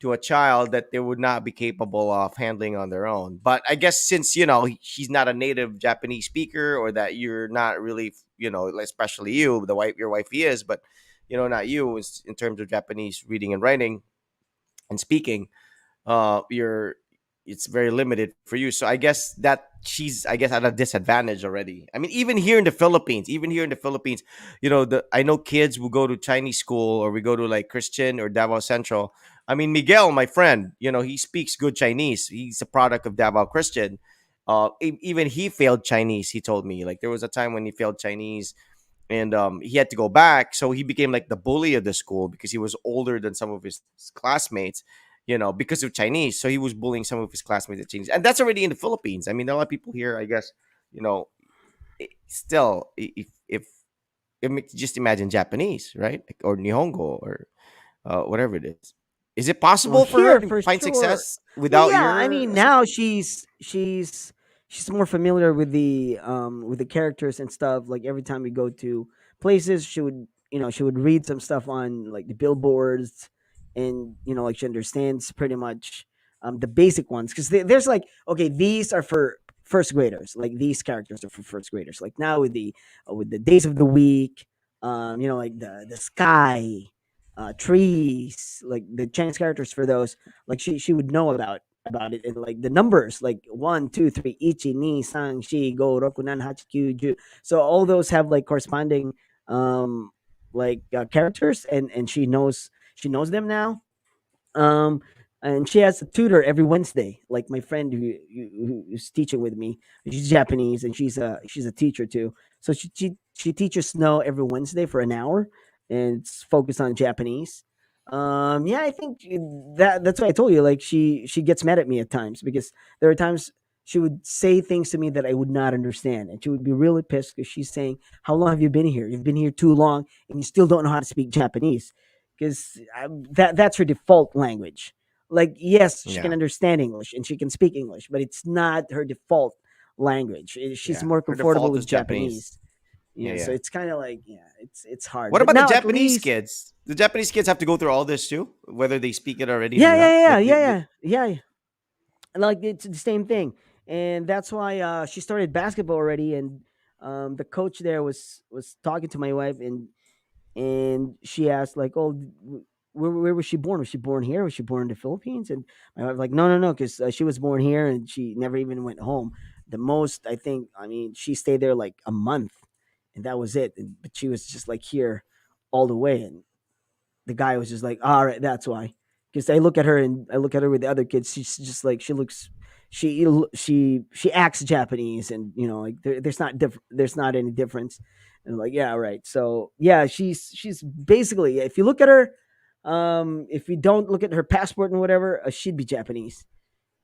to a child that they would not be capable of handling on their own. But I guess since she's not a native Japanese speaker, or that you're not really, especially you, your wifey is, but not you, in terms of Japanese reading and writing and speaking, you're it's very limited for you. So I guess that she's, I guess, at a disadvantage already. I mean, even here in the Philippines, I know kids will go to Chinese school, or we go to like Christian or Davao Central. I mean, Miguel, my friend, he speaks good Chinese. He's a product of Davao Christian. Even he failed Chinese. He told me, like, there was a time when he failed Chinese, and he had to go back, so he became like the bully of the school because he was older than some of his classmates, because of Chinese. So he was bullying some of his classmates at Chinese, and that's already in the Philippines. I mean, a lot of people here, I guess, you know still, just imagine Japanese, right? Like, or Nihongo, or whatever it is. Is it
Well,
possible for her
here
to
for
find
sure.
success
Well,
without
yeah. I
your
mean, now
assistance?
she's more familiar with the characters and stuff. Like every time we go to places, she would read some stuff on like the billboards, and like she understands pretty much the basic ones because there's like, okay, these are for first graders. Like these characters are for first graders. Like now with the days of the week, like the sky, trees, like the Chinese characters for those, like she would know about it, and like the numbers, like 1 2 3, ichi ni san shi go roku nan hachi kyu ju. So all those have like corresponding characters, and she knows them now. um, and she has a tutor every Wednesday. Like my friend who's teaching with me, she's Japanese and she's a teacher too. So she teaches Snow every Wednesday for an hour, and it's focused on Japanese. Yeah, I think that's why I told you. Like she gets mad at me at times because there are times she would say things to me that I would not understand, and she would be really pissed because she's saying, "How long have you been here? You've been here too long, and you still don't know how to speak Japanese." Because that's her default language. Like, yes, she can
Yeah,
understand English and she can speak English, but it's not her default language. She's
yeah.
more
Her
comfortable
default
with
is Japanese.
Japanese.
Yeah,
Yeah, so
yeah.
it's kind of like, yeah, it's hard.
What
But
about the
now at
Japanese
least,
kids? The Japanese kids have to go through all this too, whether they speak it already or
yeah,
not.
yeah, yeah,
Like,
yeah, yeah, yeah, yeah. Like it's the same thing, and that's why she started basketball already. And the coach there was talking to my wife, and she asked like, "Oh, where was she born? Was she born here? Was she born in the Philippines?" And my wife like, "No, no, no, because she was born here and she never even went home. The most, I think, I mean, she stayed there like a month, and that was it. But she was just like here all the way." And the guy was just like, "All right, that's why." Because I look at her with the other kids. She's just like she looks. She acts Japanese, and like there's not any difference. And I'm like, yeah, right. So yeah, she's basically, if you look at her, if you don't look at her passport and whatever, she'd be Japanese.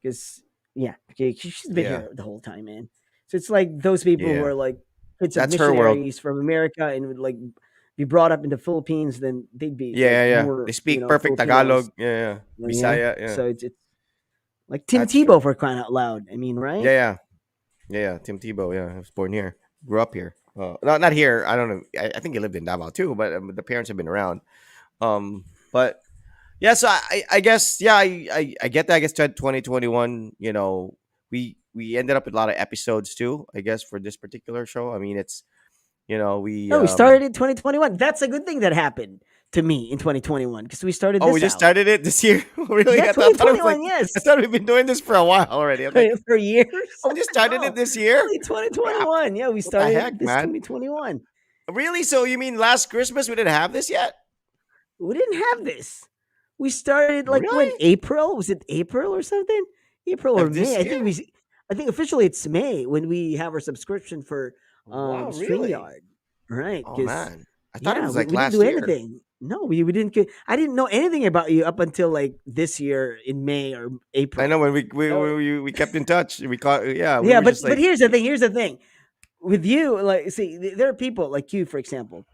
Because yeah, okay, she's been
yeah,
here the whole time, man. So it's like those people who
yeah.
are like kids of
That's her world.
missionaries from America and would like be brought up in the Philippines, then they'd be like
Yeah, yeah, yeah. They
more,
speak perfect
Filipinos.
Tagalog. Yeah, yeah.
Yeah.
Bisaya. Yeah,
So it's like Tim
that's true.
Tebow, for crying out loud. I mean,
Yeah,
right?
yeah, yeah, yeah. Tim Tebow. Yeah, I was born here, grew up here. Not here. I don't know. I think he lived in Davao too, but the parents have been around. But yeah, so I guess, yeah, I get that. I guess 2021, we ended up with a lot of episodes too, I guess, for this particular show. I mean, it's, we
No, we started in 2021. That's a good thing that happened to me in 2021 because we started
oh, we
this
just
out.
started it this year. Really?
Yeah,
I thought it was like,
2021. Yes,
I thought we've been doing this for a while already. I'm like,
for years.
oh, we just started it
No,
this year.
only
Crap.
2021. Yeah, we
What the
started
heck,
this
man?
2021.
Really? So you mean last Christmas we didn't have this yet?
We didn't have this. We started like when
Really?
April, was it April or something? April or
Of
May?
this year?
I think officially it's May when we have our subscription for
Wow, really?
StreamYard, right?
Oh
Because
man, I thought it
yeah,
was
we,
like
we didn't do
last year.
anything. No, we didn't. I didn't know anything about you up until like this year in May or
I know
April.
when
So
we kept in touch. We caught, yeah, we
yeah,
were
but
just
but
like,
here's the thing. Here's the thing with you. Like, see, there are people like you, for example.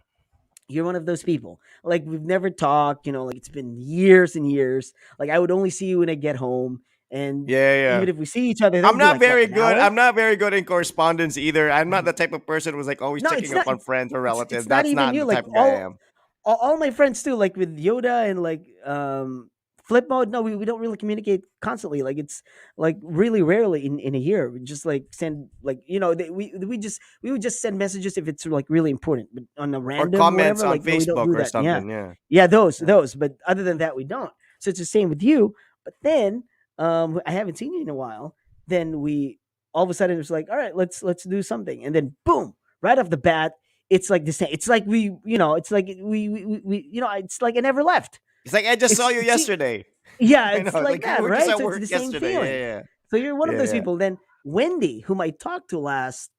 You're one of those people. Like we've never talked, like it's been years and years. Like I would only see you when I get home. And
yeah, yeah.
even if we see each other, that
I'm
would be
not
like what,
very
an
good.
hour?
I'm not very good in correspondence either. I'm not the type of person who's like always
No, it's
checking up
not
on friends or
it's
relatives.
not
That's
even
not
you.
the
Like
type of guy I am.
all my friends too, like with Yoda and like flip mode. No, we don't really communicate constantly. Like it's like really rarely in a year. We just like send like we would just send messages if it's like really important. But on a
Or
random
comments
whatever,
on
like no, we don't
Facebook
do
or
that. Yeah.
something. Yeah.
Yeah,
Yeah.
those. But other than that, we don't. So it's the same with you. But then I haven't seen you in a while. Then we all of a sudden it's like, all right, let's do something. And then boom, right off the bat, it's like the same. It's like it's like it's like I never left.
It's like I just saw
It's
you
see,
yesterday.
yeah,
I know.
it's
It's
like
like you
that,
were just
right?
at
So it's the
work
same
yesterday.
feeling.
Yeah,
So you're one
yeah,
of
yeah,
those
yeah.
people. Then Wendy, whom I talked to last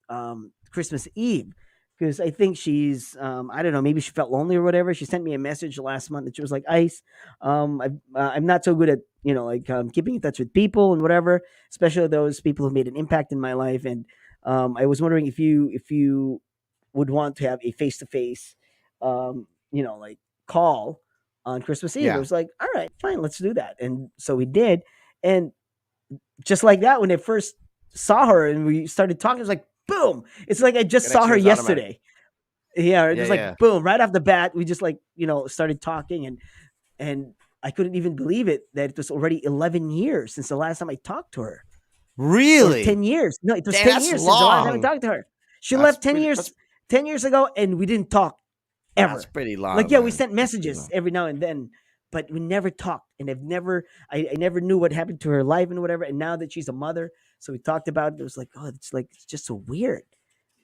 Christmas Eve, because I think she's I don't know, maybe she felt lonely or whatever. She sent me a message last month that she was like, Ice, I'm not so good at like keeping in touch with people and whatever, especially those people who made an impact in my life. And I was wondering if you would want to have a face to face, like call on Christmas Eve. I
Yeah.
was like, all right, fine, let's do that. And so we did, and just like that, when I first saw her and we started talking, it was like boom. It's like I just saw
Connection
her
was automatic.
yesterday. Yeah, it
Yeah,
was like
yeah.
boom, right off the bat, we just like, started talking, and I couldn't even believe it that it was already 11 years since the last time I talked to her. Or
Really?
10 years. No, it was
Dang,
10
that's
years since the last time I
long.
talked to her. She
That's
left 10
pretty.
years 10 years ago and we didn't talk
That's
ever.
pretty
Like,
long,
yeah, we
man.
sent
That's pretty
messages
long.
every now and then, but we never talked. And I never knew what happened to her life and whatever. And now that she's a mother, so we talked about it. It was like, it's just so weird.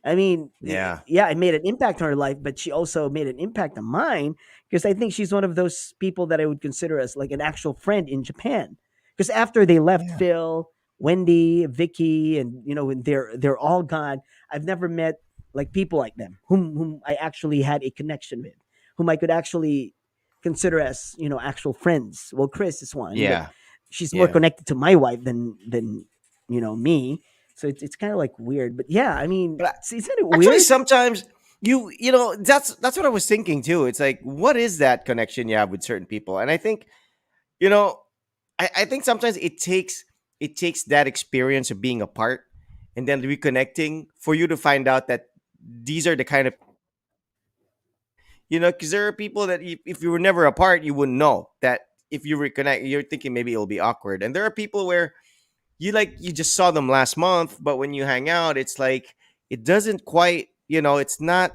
I mean,
Yeah.
yeah, I made an impact on her life, but she also made an impact on mine because I think she's one of those people that I would consider as like an actual friend in Japan. Because after they left
Yeah.
Phil, Wendy, Vicky, and when they're all gone, I've never met like people like them whom I actually had a connection with, whom I could actually consider as actual friends. Well, Chris is one, but
Yeah.
she's more
Yeah.
connected to my wife than me. So it's kind of like weird, but yeah, I mean,
But
isn't it
actually,
weird?
sometimes that's what I was thinking too. It's like, what is that connection you have with certain people? And I think you know, I think sometimes it takes that experience of being apart and then reconnecting for you to find out that these are the kind of because there are people that if you were never apart, you wouldn't know that if you reconnect, you're thinking maybe it'll be awkward. And there are people where you just saw them last month, but when you hang out, it's like it doesn't quite, it's not.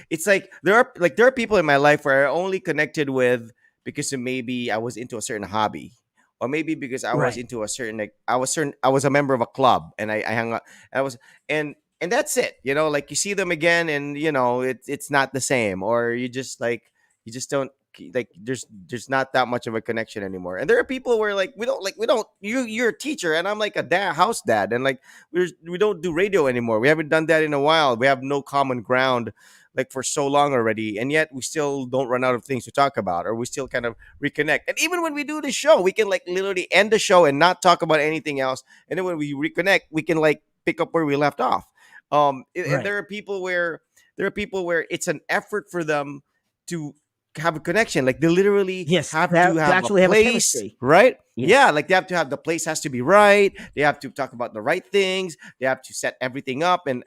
It's like there are people in my life where I only connected with because of maybe I was into a certain hobby, or maybe because I was
Right.
into a certain like I was a member of a club and I hung out. I was and that's it. Like you see them again, and it's not the same, or you just don't like there's not that much of a connection anymore. And there are people where we don't you're a teacher and I'm like a house dad, and like we don't do radio anymore. We haven't done that in a while. We have no common ground like for so long already, and yet we still don't run out of things to talk about, or we still kind of reconnect. And even when we do the show, we can like literally end the show and not talk about anything else, and then when we reconnect, we can like pick up where we left off. And
Right.
there are people where it's an effort for them to have a connection. Like they literally
Yes,
have to
to
have a
actually have a
place,
chemistry.
right? Yeah,
Yes.
like they have to have the place has to be right. They have to talk about the right things. They have to set everything up and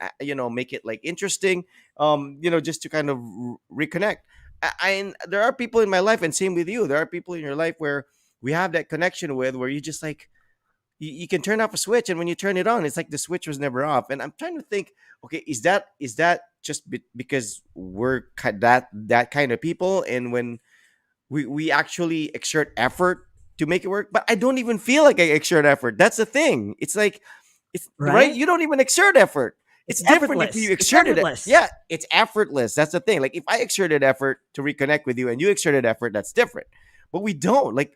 make it like interesting. Just to kind of reconnect. And there are people in my life, and same with you. There are people in your life where we have that connection with, where you just like you can turn off a switch, and when you turn it on, it's like the switch was never off. And I'm trying to think, okay, is that just because we're that kind of people, and when we actually exert effort to make it work? But I don't even feel like I exert effort. That's the thing. It's like it's right.
Right?
You don't even exert effort.
It's
It's different if you
effortless. It's
exerted it.
effortless.
Yeah, it's effortless. That's the thing. Like if I exerted effort to reconnect with you and you exerted effort, that's different. But we don't. Like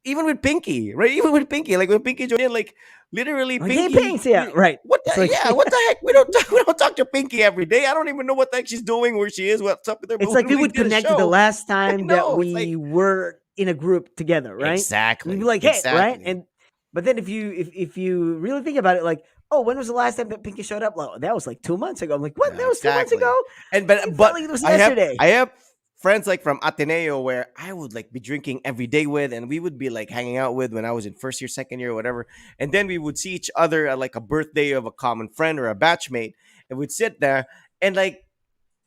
even with Pinky, right? Even with Pinky, like when Pinky joined in, like literally
Like, hey,
Pinky,
Pinks, yeah, right.
what
It's
the
like
yeah, what the heck? We don't talk to Pinky every day. I don't even know what the heck she's doing, where she is, what's up with her.
it's
But
like
when
we
we
would
did a
connect to the
show,
last
I
time that
know it's like
we were in a group together, right? We'd be
exactly,
like, hey, right?
exactly.
And but then if you really think about it, like, oh, when was the last time that Pinky showed up? Well, that was like 2 months ago. I'm like, what?
Yeah,
That was 2 months
exactly.
ago?
And
It
but
felt
but
like it was
I have
yesterday.
I have friends like from Ateneo where I would like be drinking every day with, and we would be like hanging out with when I was in first year, second year, whatever. And then we would see each other at like a birthday of a common friend or a batchmate, and we'd sit there and like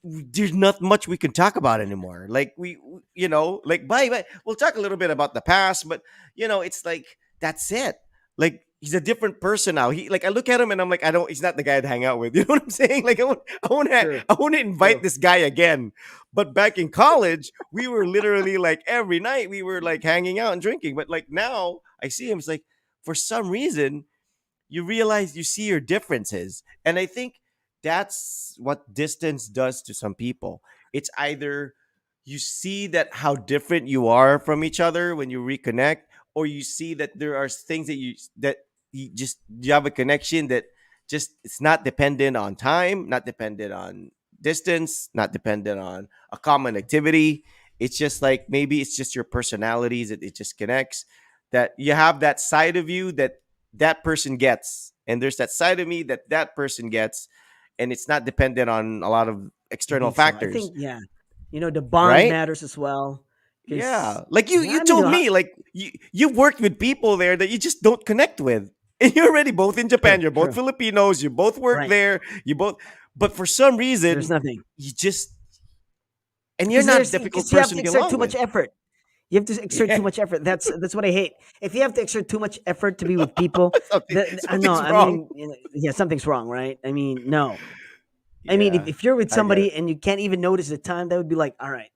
there's not much we can talk about anymore. Like like bye. We'll talk a little bit about the past, but it's like that's it. Like he's a different person now. He like I look at him and I'm like, I don't. He's not the guy to hang out with. You know what I'm saying? Like
True.
I want to invite
True.
this guy again. But back in college, we were literally like every night we were like hanging out and drinking. But like now, I see him. It's like for some reason you realize you see your differences. And I think that's what distance does to some people. It's either you see that how different you are from each other when you reconnect, or you see that there are things that you have a connection that just it's not dependent on time, not dependent on distance, not dependent on a common activity. It's just like maybe it's just your personalities that it just connects. That you have that side of you that that person gets, and there's that side of me that that person gets, and it's not dependent on a lot of
I
external
think so. I
factors,
think yeah. The bond
right?
matters as well.
Yeah,
Because
like you
yeah,
you
I mean,
told me like you've worked with people there that you just don't connect with. And you're already both in Japan,
true,
you're both
true,
Filipinos, you both work
right.
there, you both, but for some
There's
reason
nothing
you just, and you're
because
not a
there's
difficult
because you have
person
to
to get
exert too
along
much
with.
effort. You have to exert
Yeah.
too much effort. That's what I hate. If you have to exert too much effort to be with people,
Something,
I know.
something's
I
wrong.
mean, yeah, something's wrong, right? I mean, no. I mean,
Yeah,
if you're with
I get it.
somebody and you can't even notice the time, that would be like, all right,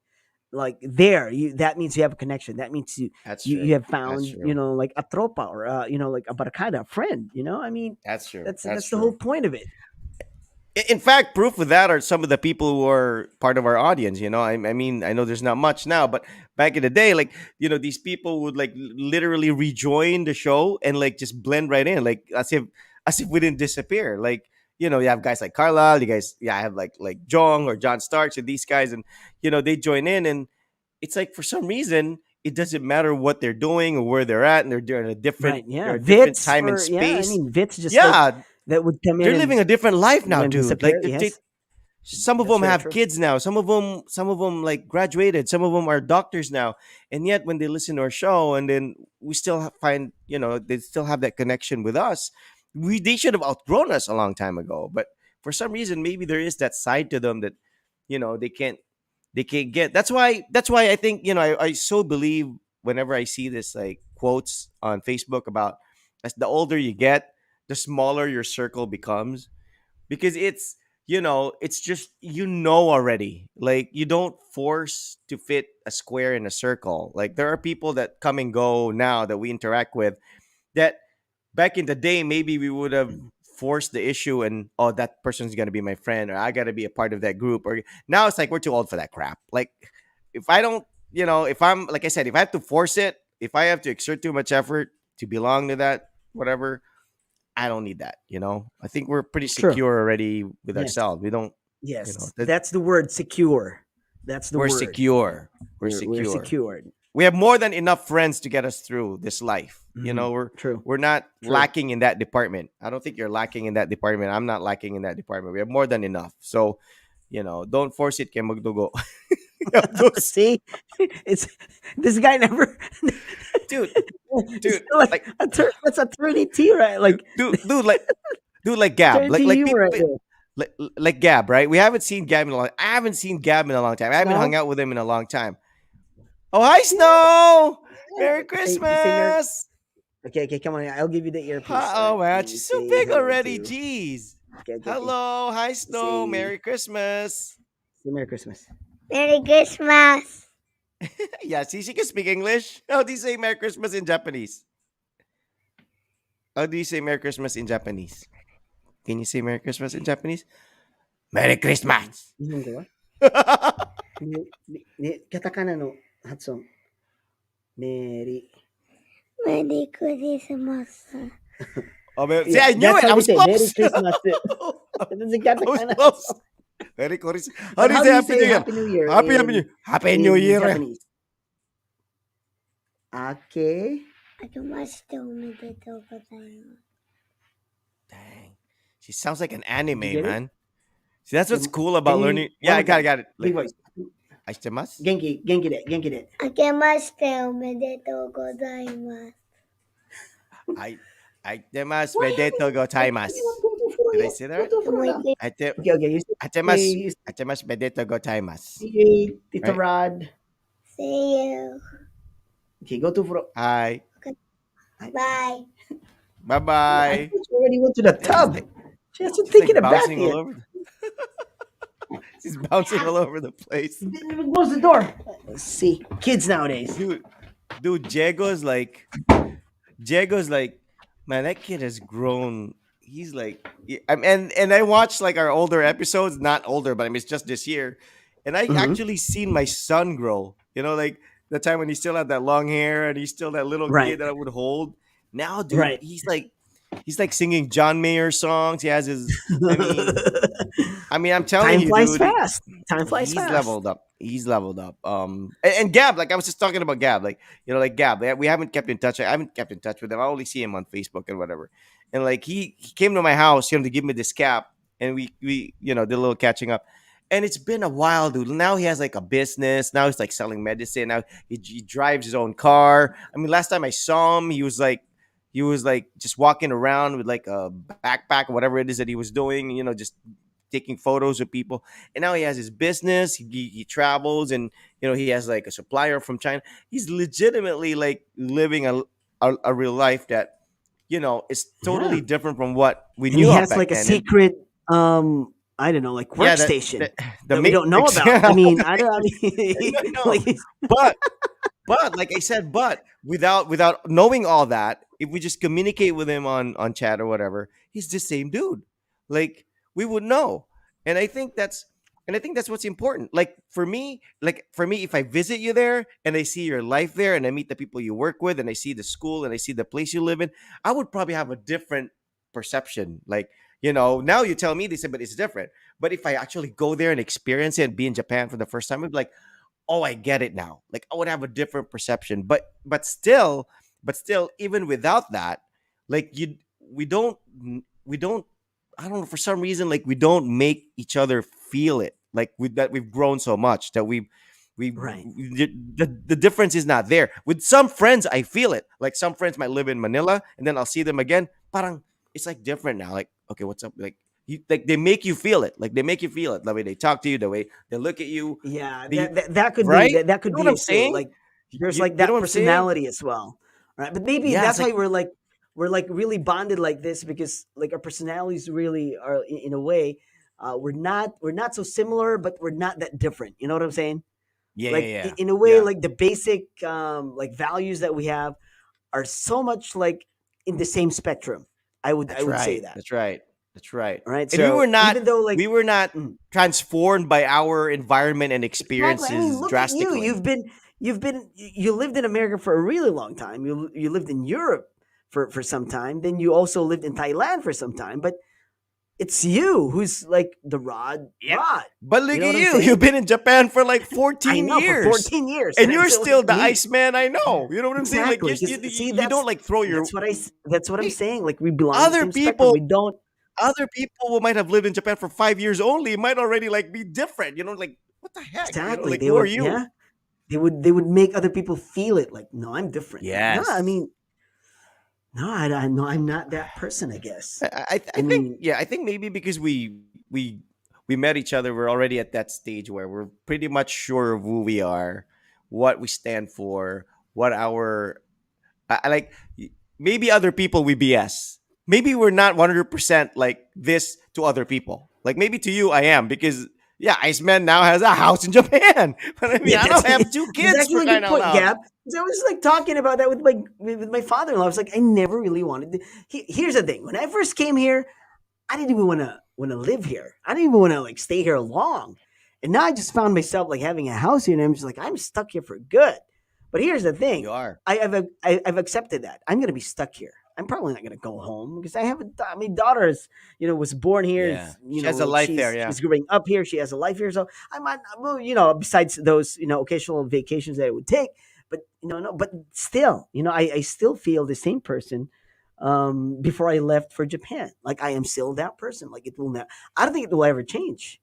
like there, that means you have a connection. That means you
That's
you, you
true.
have
That's
found,
true.
like a tropa or like a barcada, a friend. I mean,
That's true. That's
that's the whole
true.
point of it.
In fact, proof of that are some of the people who are part of our audience. I mean, I know there's not much now, but back in the day, like, these people would like literally rejoin the show and like just blend right in, like as if we didn't disappear. Like, you have guys like Carlisle, you guys, yeah, I have like Jong or John Starks and these guys, and they join in, and it's like for some reason it doesn't matter what they're doing or where they're at, and
Right. Yeah.
they're a different
Vits
time and
for yeah. I
space.
mean, Vits just like
Yeah,
that would come in
they're
and
living a different life now,
then
dude.
disappear.
Like
Yes,
some of
that's
them
very
have
true.
kids now. Some of them like graduated. Some of them are doctors now. And yet, when they listen to our show, and then we still find, they still have that connection with us. They should have outgrown us a long time ago. But for some reason, maybe there is that side to them that, they can't get. That's why I think, I so believe whenever I see this like quotes on Facebook about, as the older you get, the smaller your circle becomes, because it's just, already, like, you don't force to fit a square in a circle. Like, there are people that come and go now that we interact with, that back in the day maybe we would have forced the issue, and, oh, that person's gonna be my friend, or I gotta be a part of that group. Or now it's like we're too old for that crap. Like, if I don't, if I'm, like I said, if I have to force it, if I have to exert too much effort to belong to that, whatever, I don't need that. I think we're pretty
True.
secure already with
Yes.
ourselves. We don't,
Yes.
that
That's the word. Secure. That's the
we're
word.
secure. We're
We're
secure.
secured.
We have more than enough friends to get us through this life.
True.
We're not
True.
lacking in that department. I don't think you're lacking in that department. I'm not lacking in that department. We have more than enough. So, don't force it, kay magdugo. You have those-
See, it's this guy never.
dude,
It's
dude,
still like
like,
that's attorney T, right? Like
dude, like Gab,
attorney T humor right
people,
there.
like Gab, right? We haven't seen Gab in a long. I haven't seen Gab in a long time. I haven't hung
Snow.
out with him in a long time. Oh, hi, Snow! Merry
Say Merry.
Christmas!
Okay, come on. I'll give you the earpiece. All
Oh
right,
man,
and you
she's so
say
big
hello
already.
to.
Jeez.
Okay.
Hello, hi,
You
Snow. Merry Christmas.
say Merry Christmas.
Merry Christmas.
Yeah, see, she can speak English. How do you say Merry Christmas in Japanese? How do you say Merry Christmas in Japanese? Can you say Merry Christmas in Japanese? Merry Christmas.
日本語はカタカナの発音。メリ
Merry Christmas.
Oh, man. See, I knew
That's
it.
how
I
we
was
say Merry
close.
Christmas. That's a
I was
katakana.
close. Merry Christmas. How
But
do you say Happy New Year?
Happy New Year?
Happy New Year. Happy New
in
Year.
Japanese. Ake.
明けましておめでとうございます。
Dang. She sounds like an anime,
You get it?
man. See, that's what's
Can-
cool about
can you-
learning. Yeah, I
one more
got it.
Big
Like,
voice.
Aishitemasu?
元気で。
明けましておめでとうございます。
Aitemasu medetou gozaimasu. Did I say that?
もう一
Aite-
Okay, you say
Aitemasu aitemasu medetou gozaimasu.
Tito Rod.
See you.
Okay, go to Fro.
Hi.
Bye.
Bye
I
bye.
thought you already went to the tub. She has to
She's
take
like
it back
bouncing all
here.
over. She's bouncing all over the place.
Didn't even close the door. Let's see. Kids nowadays.
Dude, Diego's like, man, that kid has grown. He's like, and I watched like our older episodes, not older, but I mean, it's just this year, and I
Mhm.
actually seen my son grow. Like the time when he still had that long hair and he's still that little
Right.
kid that I would hold. Now, dude,
Right.
he's like, He's like singing John Mayer songs. He has his. I mean, I'm telling
Time
you,
flies
dude.
fast. Time flies
He's
fast.
leveled up. He's leveled up. And Gab, like I was just talking about Gab, like like Gab. We haven't kept in touch. I haven't kept in touch with him. I only see him on Facebook and whatever. And like he came to my house, to give me this cap, and we did a little catching up. And it's been a while, dude. Now he has like a business. Now he's like selling medicine. Now he drives his own car. I mean, last time I saw him, he was like just walking around with like a backpack or whatever it is that he was doing. Just taking photos of people. And now he has his business. He travels, and he has like a supplier from China. He's legitimately like living a real life that is
Yeah.
totally different from what we
And he
knew of
has
back
like a
then. And
secret, I don't know, like
yeah,
workstation
the
that we don't know
matrix.
about. I mean, I don't. I mean,
I know.
like
But like I said, without knowing all that, if we just communicate with him on chat or whatever, he's the same dude. Like we would know. And I think that's what's important. Like for me, if I visit you there and I see your life there and I meet the people you work with and I see the school and I see the place you live in, I would probably have a different perception. Like, now you tell me this, but it's different. But if I actually go there and experience it and be in Japan for the first time, I'd be like, oh, I get it now. Like I would have a different perception. But still, even without that, like we don't I don't know, for some reason, like we don't make each other feel it. Like we've grown so much that
right.
the difference is not there. With some friends, I feel it. Like some friends might live in Manila and then I'll see them again. Parang it's like different now. Like, okay, what's up? Like they make you feel it. Like they make you feel it. The way they talk to you, the way they look at you.
Yeah,
The
that could be
right?
that
You
could
know what
be
I'm
it too.
saying?
Like there's
You
like
you know
that
what I'm saying?
personality as well, right? But maybe
Yeah,
that's
it's
why
like
we're like really bonded like this because like our personalities really are in a way. We're not so similar, but we're not that different. You know what I'm saying?
yeah, yeah,
Like
yeah,
in a way,
yeah.
like the basic like values that we have are so much like in the same spectrum. I
That's
would say
right.
that.
That's right. That's right.
All right.
And we
So
were not
even though like
we were not
mm,
transformed by our environment and
exactly. I mean,
experiences
look at you.
drastically.
You lived in America for a really long time. You lived in Europe for some time. Then you also lived in Thailand for some time. But it's you who's like the
Yep.
rod.
But
You
look
know
at
what I'm
you.
saying?
You've been in Japan for like
I
14
know for
years.
14 years,
And
and I'm
you're
still
still
here.
the
Me
Iceman I know. You know what I'm saying? Like
exactly.
you
Because
you,
see,
you don't like throw your
that's what I'm
hey,
saying. Like we belong in the
other
same spectrum.
people
We don't
other people who might have lived in Japan for 5 years only might already like be different. Like what the heck?
exactly.
Like
They
who are
would
you?
yeah. They would make other people feel it. Like no, I'm different. Like no, I
Yes.
mean no, I no, I'm not that person. I guess.
I
I
think
mean
yeah, I think maybe because we we met each other, we're already at that stage where we're pretty much sure of who we are, what we stand for, what our I like. Maybe other people we BS. Maybe we're not 100% like this to other people. Like maybe to you I am because yeah, Iceman now has a house in Japan. But I mean,
yeah,
I
that's
don't have two
that's
kids for
actually a
crying
good
out
point,
loud.
Gab. 'Cause I was like talking about that with my father-in-law. I was like, I never really wanted to. Here's the thing: when I first came here, I didn't even want to live here. I didn't even want to like stay here long. And now I just found myself like having a house here, and I'm just like I'm stuck here for good. But here's the thing:
You are.
I've accepted that I'm gonna be stuck here. I'm probably not gonna go home because I have my daughter is was born here.
Yeah.
Is
She has a
like
life there, yeah.
she's growing up here. She has a life here. So I might well besides those occasional vacations that it would take, but no, but still I still feel the same person before I left for Japan. Like I am still that person. Like it will not. I don't think it will ever change.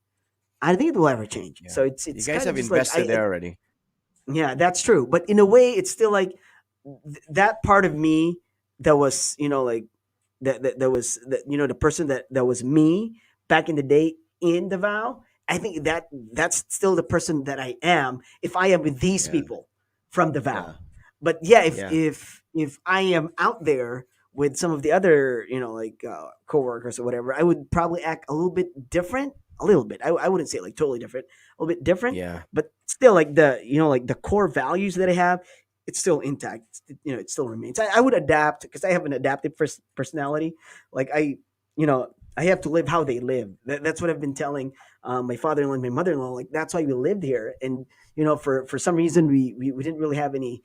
I don't think it will ever change.
Yeah.
So it's
You
it's
guys
kind of
have
just like
invested there already.
yeah, that's true. But in a way, it's still like that part of me that was like that was the person that was me back in the day in the vow. I think that's still the person that I am if I am with these
Yeah.
people from the vow.
Yeah.
But yeah, if
Yeah.
if I am out there with some of the other coworkers or whatever, I would probably act a little bit different. A little bit. I wouldn't say like totally different. A little bit different,
Yeah.
but still like like the core values that I have, it's still intact. It still remains. I would adapt because I have an adaptive personality. Like I have to live how they live. That's what I've been telling my father-in-law and my mother-in-law. Like that's why we lived here. And for some reason we didn't really have any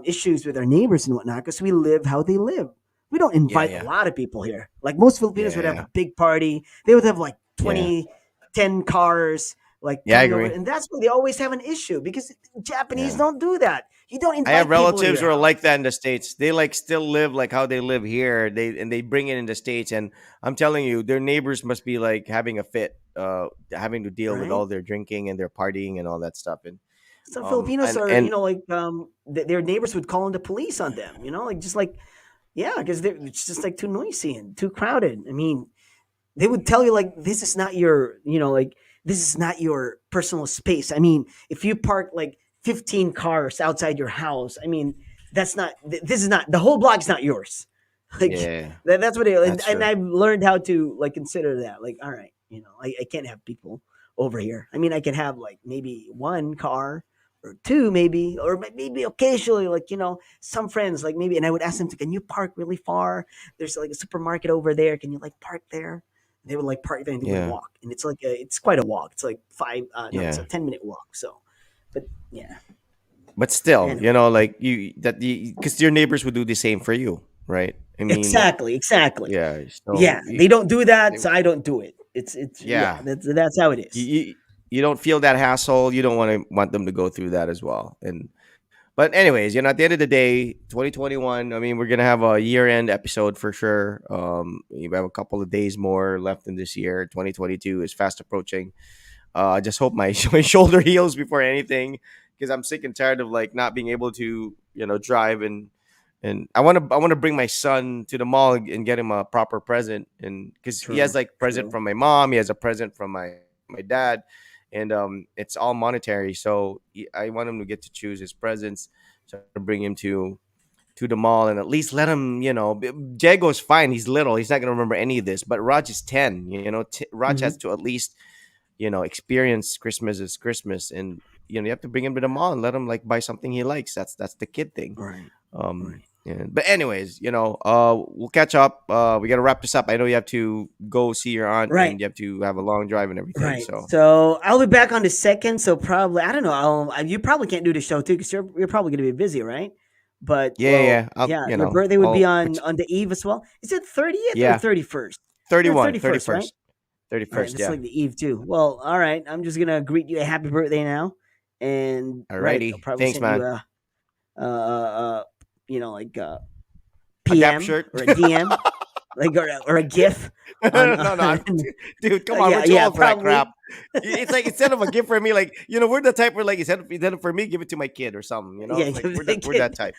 issues with our neighbors and whatnot because we live how they live. We don't
Yeah,
invite a
yeah,
lot of people here. Like most Filipinos would
yeah,
have
yeah,
a big party. They would have like
yeah.
20, 10 cars like
Yeah, I
coming over.
agree.
And that's where they always have an issue because Japanese
Yeah.
don't do that. You don't
I have
invite people to
relatives
your
who are
house.
like that in the States. They like still live like how they live here. They bring it in the States, and I'm telling you, their neighbors must be like having a fit, having to deal with
Right?
all their drinking and their partying and all that stuff. And
Some Filipinos are,
and
like their neighbors would call in the police on them, like just like yeah, because it's just like too noisy and too crowded. I mean, they would tell you like this is not your like this is not your personal space. I mean, if you park like 15 cars outside your house, I mean, that's not this is not the whole block's not yours. Like
yeah,
that's what
that's
and
true.
I've learned how to like consider that. Like, all right, I can't have people over here. I mean, I can have like maybe one car or two maybe, or maybe occasionally like some friends like maybe, and I would ask them to, can you park really far? There's like a supermarket over there. Can you like park there? They would like park there and they would
Yeah,
walk, and it's like it's quite a walk. It's like no, it's a
yeah.
10-minute walk. So, but yeah,
But still,
anyway,
like because your neighbors would do the same for you, right? I mean,
exactly.
yeah. So
Yeah, they don't do that, so I don't do it. It's yeah,
yeah,
that's how it
you,
is.
you you don't feel that hassle. You don't want them to go through that as well. And but anyways, at the end of the day, 2021. I mean, we're gonna have a year-end episode for sure. We have a couple of days more left in this year. 2022 is fast approaching. I just hope my my shoulder heals before anything, because I'm sick and tired of like not being able to drive, and I want to bring my son to the mall and get him a proper present, and because he has
True,
like present
true.
from my mom, he has a present from my dad, and it's all monetary. So I want him to get to choose his presents. So I bring him to the mall and at least let him, Jago's fine. He's little. He's not going to remember any of this. But Raj is 10, Raj
Hmm.
has to at least, experience Christmas as Christmas. And, you have to bring him to the mall and let him like buy something he likes. That's the kid thing.
Right,
Um,
right,
but anyways, we'll catch up. We got to wrap this up. I know you have to go see your aunt
right.
and you have to have a long drive and everything.
Right.
So
So I'll be back on the second. So probably I don't know. You probably can't do the show too because you're probably going to be busy, right? But
yeah, yeah,
well,
yeah. I'll,
yeah, your birthday would be
I'll,
on the eve as well. Is it 30th or
yeah,
31st? You're
31,
31st, right?
31st,
All right,
31st.
that's
Yeah.
like the eve too. Well, all right. I'm just gonna greet you a happy birthday now, and right, I'll
Alrighty.
probably
Thanks,
send you
man.
a like
A Gap
PM
shirt.
or a DM, like or a GIF on.
No, no, dude, come on,
Yeah,
we're too
yeah,
old for that
probably.
crap. It's like instead of a gift for me, like we're the type where like instead of for me, give it to my kid or something.
Yeah,
Like
give
we're
it a
we're that
kid,
type.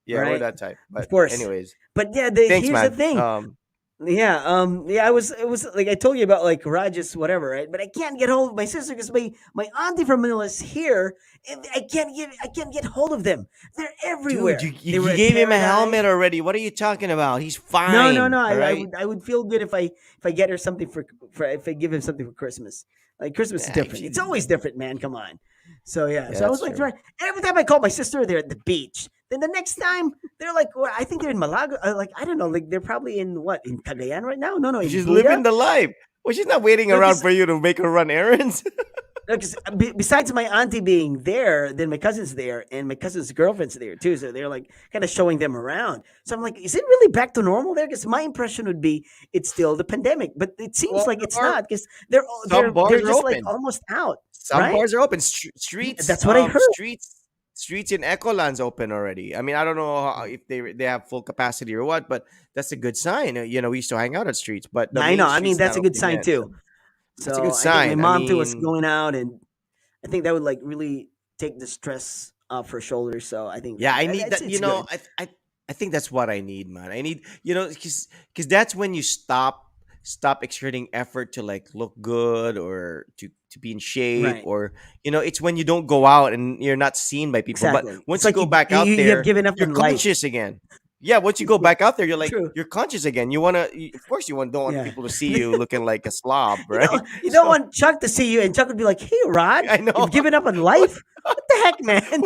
Yeah, we're
right?
that type.
Of
But
course.
anyways,
But yeah,
thanks,
here's the
man.
thing. Yeah, yeah, it was like I told you about like Rajas, whatever, right? But I can't get hold of my sister because my auntie from Manila is here, and I can't get hold of them. They're
Dude,
everywhere.
you,
They
you
were
you
at
gave him a
Paradise.
helmet already. What are you talking about? He's
No, no,
fine.
no.
All
I
right.
would feel good if I get her something for if I give him something for Christmas. Like Christmas is
Yeah,
different. It's always different, man. Come on. So yeah,
yeah,
so I was
that's
like,
true.
right. Every time I call my sister, they're at the beach. Then the next time they're like, well, I think they're in Malaga. Like I don't know, like they're probably in what in Cagayan right now. No, no, in
She's living
Buda.
the life. Well, she's not waiting
No,
around
because
for you to make her run errands.
besides my auntie being there, then my cousin's there, and my cousin's girlfriend's there too. So they're like kind of showing them around. So I'm like, is it really back to normal there? Because my impression would be it's still the pandemic, but it seems
Well,
like it's
there are
not because they're
some
they're
bars are
just like
open.
almost out,
Some
right?
bars are open.
Yeah,
Streets,
that's what I heard.
streets in Ecoland's open already. I mean, I don't know if they have full capacity or what, but that's a good sign. We used to hang out at streets, but the
Yeah, I know.
main
I mean,
streets
that's
not
a good
open
sign
yet. So
too.
that's a good
So I think my
sign. I
mom too was
mean,
going out, and I think that would like really take the stress off her shoulders. So I think
yeah, I need that.
it's good.
I think that's what I need, man. I need, because that's when you stop exerting effort to like look good or to be in shape,
Right.
or it's when you don't go out and you're not seen by people. But
Exactly. It's
once you
like
go back out
you have
there,
given up
you're
on life.
conscious again. Yeah, once you go
Yeah,
back out there, you're like
true.
you're conscious again. Of course, don't want
Yeah.
people to see you looking like a slob, right?
You don't
So
want Chuck to see you, and Chuck would be like, "Hey, Rod,
I know.
you've given up on
What
life. What the heck, man?"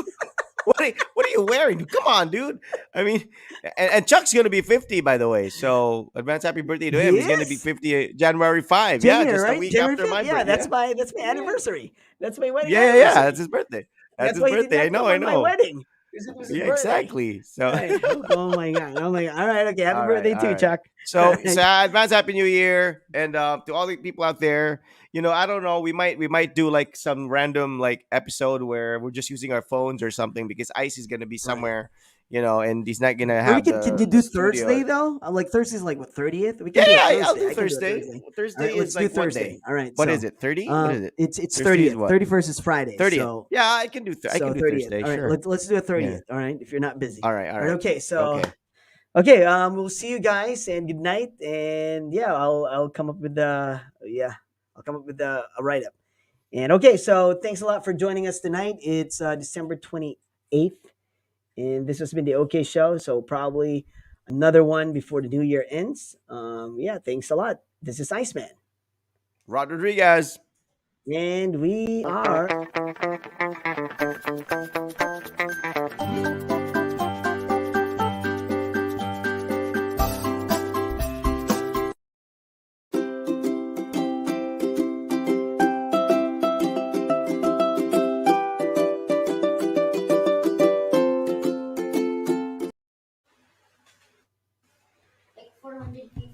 what are you wearing? Come on, dude. I mean, and Chuck's gonna be 50, by the way. So advance happy birthday to him.
He
He's gonna be
is
50 January 5. Yeah,
January,
just a
right?
week
January
after
5th.
my
Yeah,
birthday. Yeah.
that's my
Yeah.
anniversary. That's my wedding
Yeah, yeah, yeah. That's
anniversary.
his birthday. That's
That's
his
why he did
birthday. I
not
know,
come
I
on my
know.
wedding. because it was his
Yeah,
birthday.
exactly. So.
Right. Oh my god. Oh my god. All right. Okay. Happy
All right,
birthday
all
too,
right.
Chuck.
So, advance Happy New Year, and to all the people out there, I don't know, we might do like some random like episode where we're just using our phones or something because Ice is gonna be
Right.
somewhere, and he's not gonna
Or we
have
can you
the
do
studio.
Thursday though? Like Thursday's like what 30th? We can
Yeah,
do
yeah,
it
I'll
Thursday.
do
I can do it
Thursday.
Thursday. All
Thursday
right, let's
is
do
like what
Thursday.
day?
All right.
What
So
is it? 30? What is it?
it's
Thursday is
30th.
what?
31st is Friday.
30th.
So
Yeah, I can do. I
so
can do
30th.
Thursday.
All right,
Sure.
let's do a
Yeah.
30th. All right, if you're not busy.
All right. All
All right.
right.
Okay. So
Okay.
okay. We'll see you guys and good night. And yeah, I'll come up with I'll come up with a write up. And okay, so thanks a lot for joining us tonight. It's December 28th, and this has been the OK Show. So probably another one before the new year ends. Yeah, thanks a lot. This is Iceman,
Rod Rodriguez.
and we are.
Like 400 people.